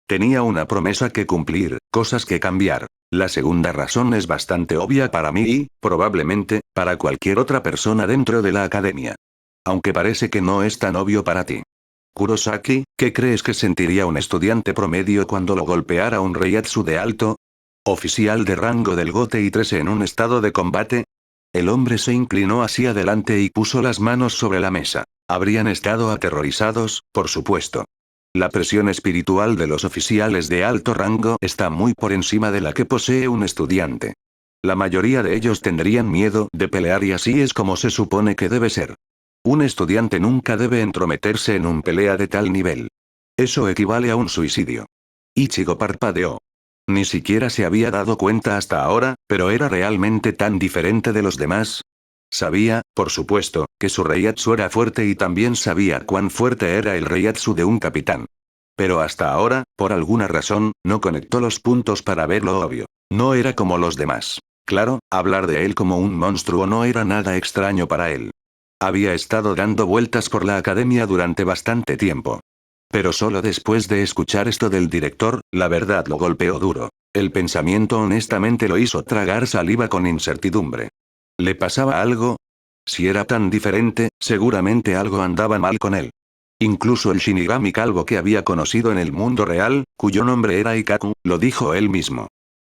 Tenía una promesa que cumplir, cosas que cambiar. La segunda razón es bastante obvia para mí y, probablemente, para cualquier otra persona dentro de la academia. Aunque parece que no es tan obvio para ti. Kurosaki, ¿qué crees que sentiría un estudiante promedio cuando lo golpeara un Reiatsu de alto? ¿Oficial de rango del Gote y 13 en un estado de combate? El hombre se inclinó hacia adelante y puso las manos sobre la mesa. Habrían estado aterrorizados, por supuesto. La presión espiritual de los oficiales de alto rango está muy por encima de la que posee un estudiante. La mayoría de ellos tendrían miedo de pelear y así es como se supone que debe ser. Un estudiante nunca debe entrometerse en un pelea de tal nivel. Eso equivale a un suicidio. Ichigo parpadeó. Ni siquiera se había dado cuenta hasta ahora, pero era realmente tan diferente de los demás. Sabía, por supuesto, que su Reiatsu era fuerte y también sabía cuán fuerte era el Reiatsu de un capitán. Pero hasta ahora, por alguna razón, no conectó los puntos para ver lo obvio. No era como los demás. Claro, hablar de él como un monstruo no era nada extraño para él. Había estado dando vueltas por la academia durante bastante tiempo. Pero solo después de escuchar esto del director, la verdad lo golpeó duro. El pensamiento honestamente lo hizo tragar saliva con incertidumbre. ¿Le pasaba algo? Si era tan diferente, seguramente algo andaba mal con él. Incluso el Shinigami calvo que había conocido en el mundo real, cuyo nombre era Ikaku, lo dijo él mismo.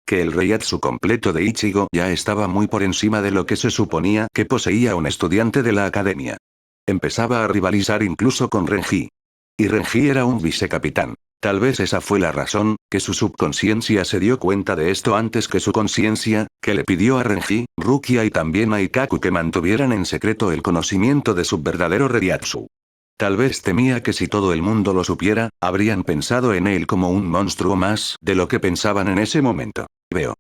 Que el Reiatsu completo de Ichigo ya estaba muy por encima de lo que se suponía que poseía un estudiante de la academia. Empezaba a rivalizar incluso con Renji. Y Renji era un vicecapitán. Tal vez esa fue la razón, que su subconsciencia se dio cuenta de esto antes que su conciencia, que le pidió a Renji, Rukia y también a Ikaku que mantuvieran en secreto el conocimiento de su verdadero Reiatsu. Tal vez temía que si todo el mundo lo supiera, habrían pensado en él como un monstruo más de lo que pensaban en ese momento. Veo.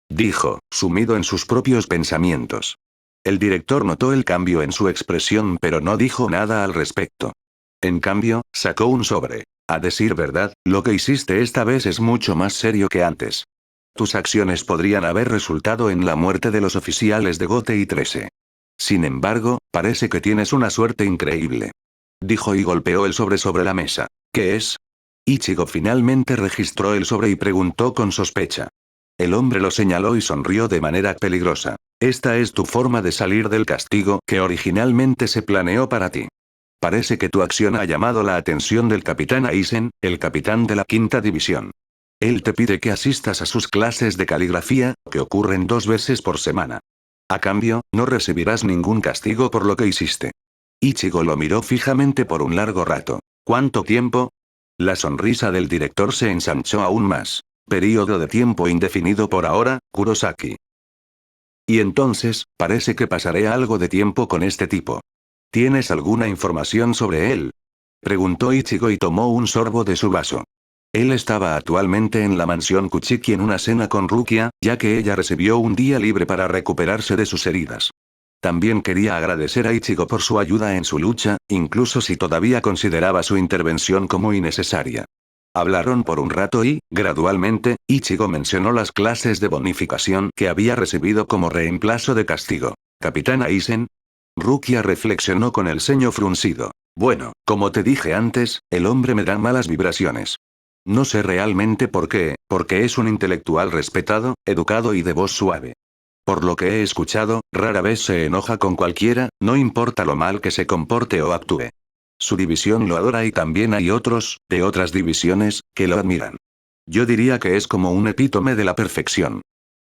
Dijo, sumido en sus propios pensamientos. El director notó el cambio en su expresión pero no dijo nada al respecto. En cambio, sacó un sobre. A decir verdad, lo que hiciste esta vez es mucho más serio que antes. Tus acciones podrían haber resultado en la muerte de los oficiales de Gote y 13. Sin embargo, parece que tienes una suerte increíble. Dijo y golpeó el sobre la mesa. ¿Qué es? Ichigo finalmente registró el sobre y preguntó con sospecha. El hombre lo señaló y sonrió de manera peligrosa. Esta es tu forma de salir del castigo que originalmente se planeó para ti. Parece que tu acción ha llamado la atención del capitán Aizen, el capitán de la quinta división. Él te pide que asistas a sus clases de caligrafía, que ocurren 2 veces por semana. A cambio, no recibirás ningún castigo por lo que hiciste. Ichigo lo miró fijamente por un largo rato. ¿Cuánto tiempo? La sonrisa del director se ensanchó aún más. Período de tiempo indefinido por ahora, Kurosaki. Y entonces, parece que pasaré algo de tiempo con este tipo. ¿Tienes alguna información sobre él? Preguntó Ichigo y tomó un sorbo de su vaso. Él estaba actualmente en la mansión Kuchiki en una cena con Rukia, ya que ella recibió un día libre para recuperarse de sus heridas. También quería agradecer a Ichigo por su ayuda en su lucha, incluso si todavía consideraba su intervención como innecesaria. Hablaron por un rato y, gradualmente, Ichigo mencionó las clases de bonificación que había recibido como reemplazo de castigo. ¿Capitán Aizen? Rukia reflexionó con el ceño fruncido. Bueno, como te dije antes, el hombre me da malas vibraciones. No sé realmente por qué, porque es un intelectual respetado, educado y de voz suave. Por lo que he escuchado, rara vez se enoja con cualquiera, no importa lo mal que se comporte o actúe. Su división lo adora y también hay otros, de otras divisiones, que lo admiran. Yo diría que es como un epítome de la perfección.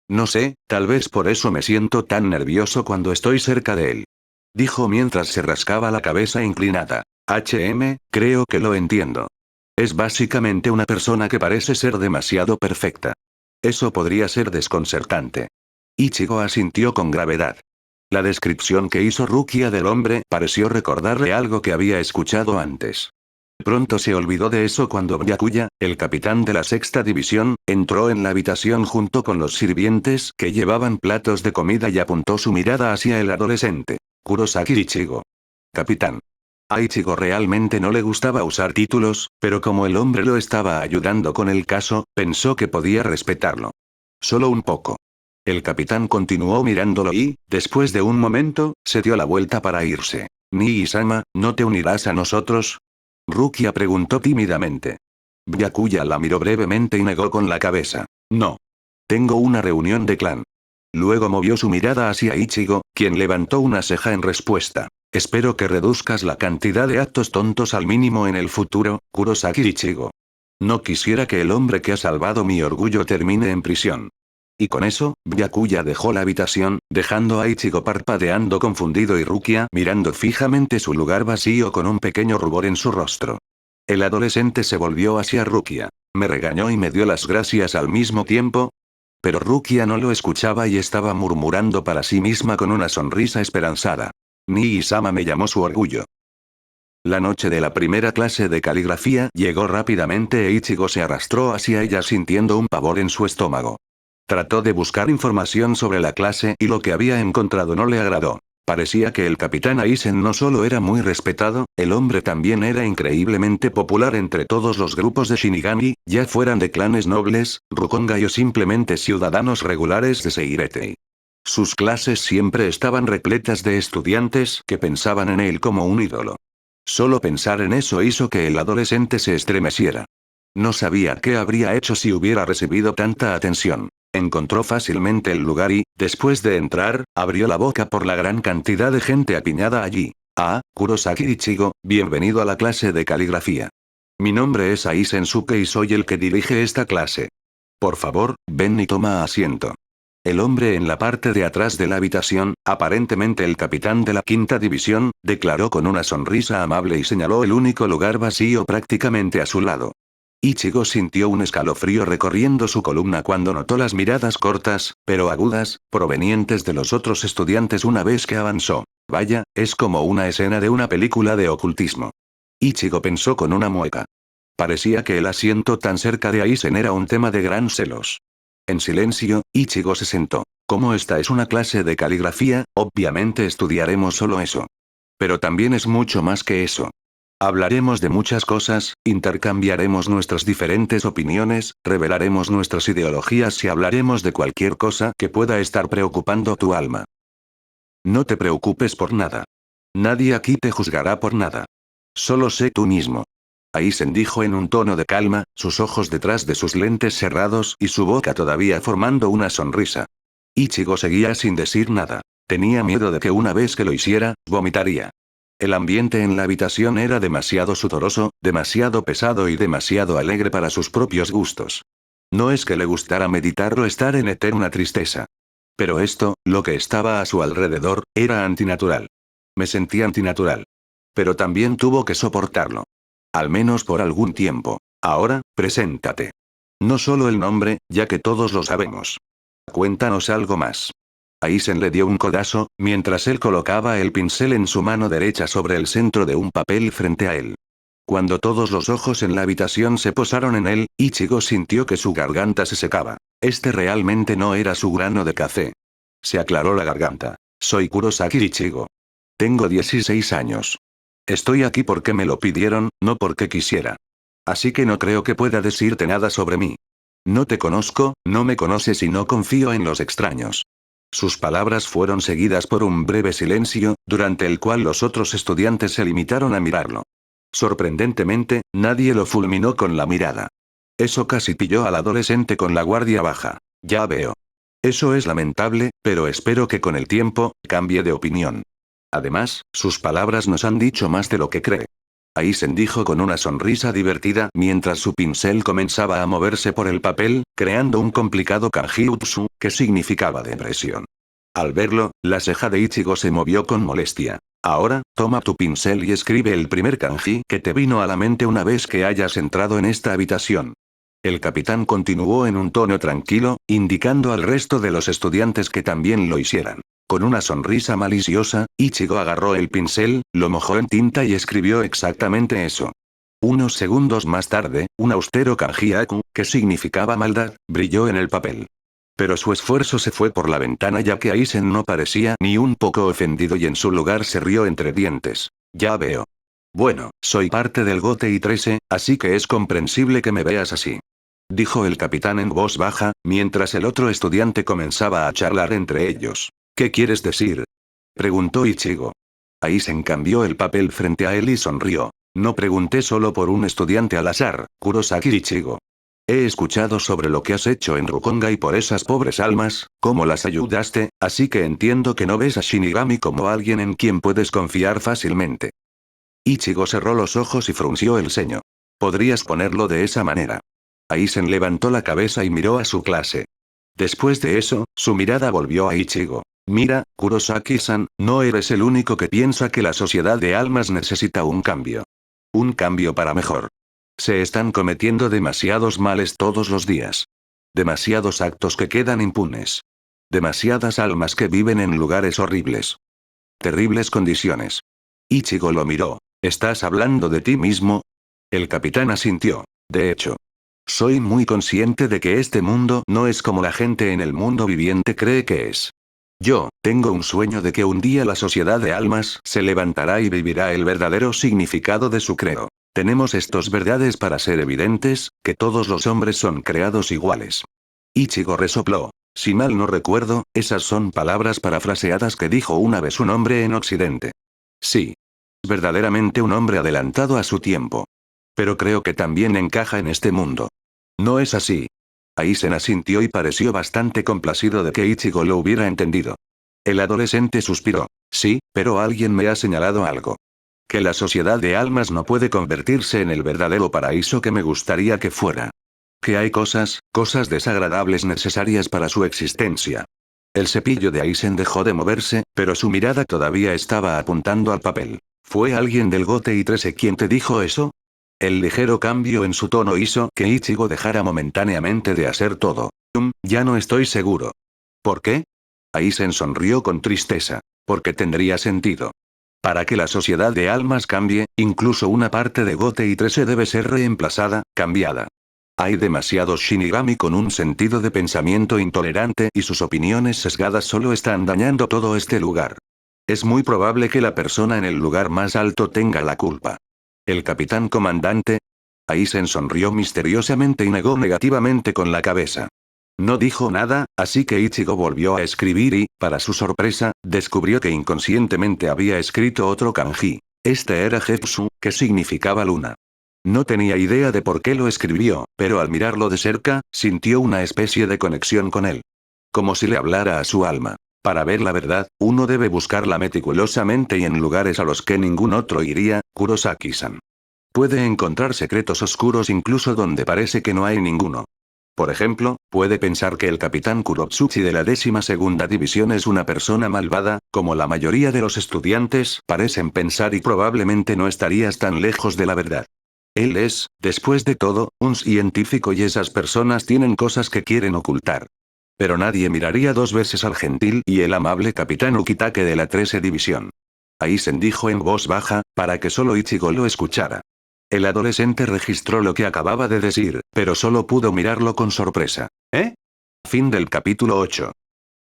No sé, tal vez por eso me siento tan nervioso cuando estoy cerca de él. Dijo mientras se rascaba la cabeza inclinada. Creo que lo entiendo. Es básicamente una persona que parece ser demasiado perfecta. Eso podría ser desconcertante. Ichigo asintió con gravedad. La descripción que hizo Rukia del hombre pareció recordarle algo que había escuchado antes. Pronto se olvidó de eso cuando Byakuya, el capitán de la sexta división, entró en la habitación junto con los sirvientes que llevaban platos de comida y apuntó su mirada hacia el adolescente. Kurosaki Ichigo. Capitán. A Ichigo realmente no le gustaba usar títulos, pero como el hombre lo estaba ayudando con el caso, pensó que podía respetarlo. Solo un poco. El capitán continuó mirándolo y, después de un momento, se dio la vuelta para irse. Nii-sama, ¿no te unirás a nosotros? Rukia preguntó tímidamente. Byakuya la miró brevemente y negó con la cabeza. No. Tengo una reunión de clan. Luego movió su mirada hacia Ichigo, quien levantó una ceja en respuesta. Espero que reduzcas la cantidad de actos tontos al mínimo en el futuro, Kurosaki Ichigo. No quisiera que el hombre que ha salvado mi orgullo termine en prisión. Y con eso, Byakuya dejó la habitación, dejando a Ichigo parpadeando confundido y Rukia mirando fijamente su lugar vacío con un pequeño rubor en su rostro. El adolescente se volvió hacia Rukia. Me regañó y me dio las gracias al mismo tiempo. Pero Rukia no lo escuchaba y estaba murmurando para sí misma con una sonrisa esperanzada. Nii-sama me llamó su orgullo. La noche de la primera clase de caligrafía llegó rápidamente e Ichigo se arrastró hacia ella sintiendo un pavor en su estómago. Trató de buscar información sobre la clase y lo que había encontrado no le agradó. Parecía que el capitán Aizen no solo era muy respetado, el hombre también era increíblemente popular entre todos los grupos de Shinigami, ya fueran de clanes nobles, Rukongai o simplemente ciudadanos regulares de Seiretei. Sus clases siempre estaban repletas de estudiantes que pensaban en él como un ídolo. Solo pensar en eso hizo que el adolescente se estremeciera. No sabía qué habría hecho si hubiera recibido tanta atención. Encontró fácilmente el lugar y, después de entrar, abrió la boca por la gran cantidad de gente apiñada allí. Ah, Kurosaki Ichigo, bienvenido a la clase de caligrafía. Mi nombre es Aizen Suke y soy el que dirige esta clase. Por favor, ven y toma asiento. El hombre en la parte de atrás de la habitación, aparentemente el capitán de la quinta división, declaró con una sonrisa amable y señaló el único lugar vacío prácticamente a su lado. Ichigo sintió un escalofrío recorriendo su columna cuando notó las miradas cortas, pero agudas, provenientes de los otros estudiantes una vez que avanzó. Vaya, es como una escena de una película de ocultismo. Ichigo pensó con una mueca. Parecía que el asiento tan cerca de Aizen era un tema de gran celos. En silencio, Ichigo se sentó. Como esta es una clase de caligrafía, obviamente estudiaremos solo eso. Pero también es mucho más que eso. Hablaremos de muchas cosas, intercambiaremos nuestras diferentes opiniones, revelaremos nuestras ideologías y hablaremos de cualquier cosa que pueda estar preocupando tu alma. No te preocupes por nada. Nadie aquí te juzgará por nada. Solo sé tú mismo. Aizen dijo en un tono de calma, sus ojos detrás de sus lentes cerrados y su boca todavía formando una sonrisa. Ichigo seguía sin decir nada. Tenía miedo de que una vez que lo hiciera, vomitaría. El ambiente en la habitación era demasiado sudoroso, demasiado pesado y demasiado alegre para sus propios gustos. No es que le gustara meditar o estar en eterna tristeza. Pero esto, lo que estaba a su alrededor, era antinatural. Me sentí antinatural. Pero también tuvo que soportarlo. Al menos por algún tiempo. Ahora, preséntate. No solo el nombre, ya que todos lo sabemos. Cuéntanos algo más. Aizen le dio un codazo, mientras él colocaba el pincel en su mano derecha sobre el centro de un papel frente a él. Cuando todos los ojos en la habitación se posaron en él, Ichigo sintió que su garganta se secaba. Este realmente no era su grano de café. Se aclaró la garganta. Soy Kurosaki Ichigo. Tengo 16 años. Estoy aquí porque me lo pidieron, no porque quisiera. Así que no creo que pueda decirte nada sobre mí. No te conozco, no me conoces y no confío en los extraños. Sus palabras fueron seguidas por un breve silencio, durante el cual los otros estudiantes se limitaron a mirarlo. Sorprendentemente, nadie lo fulminó con la mirada. Eso casi pilló al adolescente con la guardia baja. Ya veo. Eso es lamentable, pero espero que con el tiempo, cambie de opinión. Además, sus palabras nos han dicho más de lo que cree. Aizen dijo con una sonrisa divertida mientras su pincel comenzaba a moverse por el papel, creando un complicado kanji utsu, que significaba depresión. Al verlo, la ceja de Ichigo se movió con molestia. Ahora, toma tu pincel y escribe el primer kanji que te vino a la mente una vez que hayas entrado en esta habitación. El capitán continuó en un tono tranquilo, indicando al resto de los estudiantes que también lo hicieran. Con una sonrisa maliciosa, Ichigo agarró el pincel, lo mojó en tinta y escribió exactamente eso. Unos segundos más tarde, un austero kanji aku, que significaba maldad, brilló en el papel. Pero su esfuerzo se fue por la ventana ya que Aizen no parecía ni un poco ofendido y en su lugar se rió entre dientes. Ya veo. Bueno, soy parte del Gotei 13, así que es comprensible que me veas así. Dijo el capitán en voz baja, mientras el otro estudiante comenzaba a charlar entre ellos. ¿Qué quieres decir? Preguntó Ichigo. Aizen cambió el papel frente a él y sonrió. No pregunté solo por un estudiante al azar, Kurosaki Ichigo. He escuchado sobre lo que has hecho en Rukonga y por esas pobres almas, cómo las ayudaste, así que entiendo que no ves a Shinigami como alguien en quien puedes confiar fácilmente. Ichigo cerró los ojos y frunció el ceño. Podrías ponerlo de esa manera. Aizen levantó la cabeza y miró a su clase. Después de eso, su mirada volvió a Ichigo. Mira, Kurosaki-san, no eres el único que piensa que la sociedad de almas necesita un cambio. Un cambio para mejor. Se están cometiendo demasiados males todos los días. Demasiados actos que quedan impunes. Demasiadas almas que viven en lugares horribles. Terribles condiciones. Ichigo lo miró. ¿Estás hablando de ti mismo? El capitán asintió. De hecho. Soy muy consciente de que este mundo no es como la gente en el mundo viviente cree que es. Yo, tengo un sueño de que un día la sociedad de almas se levantará y vivirá el verdadero significado de su credo. Tenemos estas verdades para ser evidentes, que todos los hombres son creados iguales. Ichigo resopló. Si mal no recuerdo, esas son palabras parafraseadas que dijo una vez un hombre en Occidente. Sí. Verdaderamente un hombre adelantado a su tiempo. Pero creo que también encaja en este mundo. ¿No es así? Aizen asintió y pareció bastante complacido de que Ichigo lo hubiera entendido. El adolescente suspiró. Sí, pero alguien me ha señalado algo. Que la sociedad de almas no puede convertirse en el verdadero paraíso que me gustaría que fuera. Que hay cosas desagradables necesarias para su existencia. El cepillo de Aizen dejó de moverse, pero su mirada todavía estaba apuntando al papel. ¿Fue alguien del Gote 13 quien te dijo eso? El ligero cambio en su tono hizo que Ichigo dejara momentáneamente de hacer todo. Ya no estoy seguro. ¿Por qué? Aizen sonrió con tristeza. Porque tendría sentido. Para que la sociedad de almas cambie, incluso una parte de Gote 13 debe ser reemplazada, cambiada. Hay demasiados Shinigami con un sentido de pensamiento intolerante y sus opiniones sesgadas solo están dañando todo este lugar. Es muy probable que la persona en el lugar más alto tenga la culpa. ¿El capitán comandante? Aizen sonrió misteriosamente y negó negativamente con la cabeza. No dijo nada, así que Ichigo volvió a escribir y, para su sorpresa, descubrió que inconscientemente había escrito otro kanji. Este era Jetsu, que significaba luna. No tenía idea de por qué lo escribió, pero al mirarlo de cerca, sintió una especie de conexión con él. Como si le hablara a su alma. Para ver la verdad, uno debe buscarla meticulosamente y en lugares a los que ningún otro iría, Kurosaki-san. Puede encontrar secretos oscuros incluso donde parece que no hay ninguno. Por ejemplo, puede pensar que el capitán Kurotsuchi de la 12ª División es una persona malvada, como la mayoría de los estudiantes parecen pensar y probablemente no estarías tan lejos de la verdad. Él es, después de todo, un científico y esas personas tienen cosas que quieren ocultar. Pero nadie miraría dos veces al gentil y el amable capitán Ukitake de la 13 División. Aizen dijo en voz baja, para que solo Ichigo lo escuchara. El adolescente registró lo que acababa de decir, pero solo pudo mirarlo con sorpresa. ¿Eh? Fin del capítulo 8.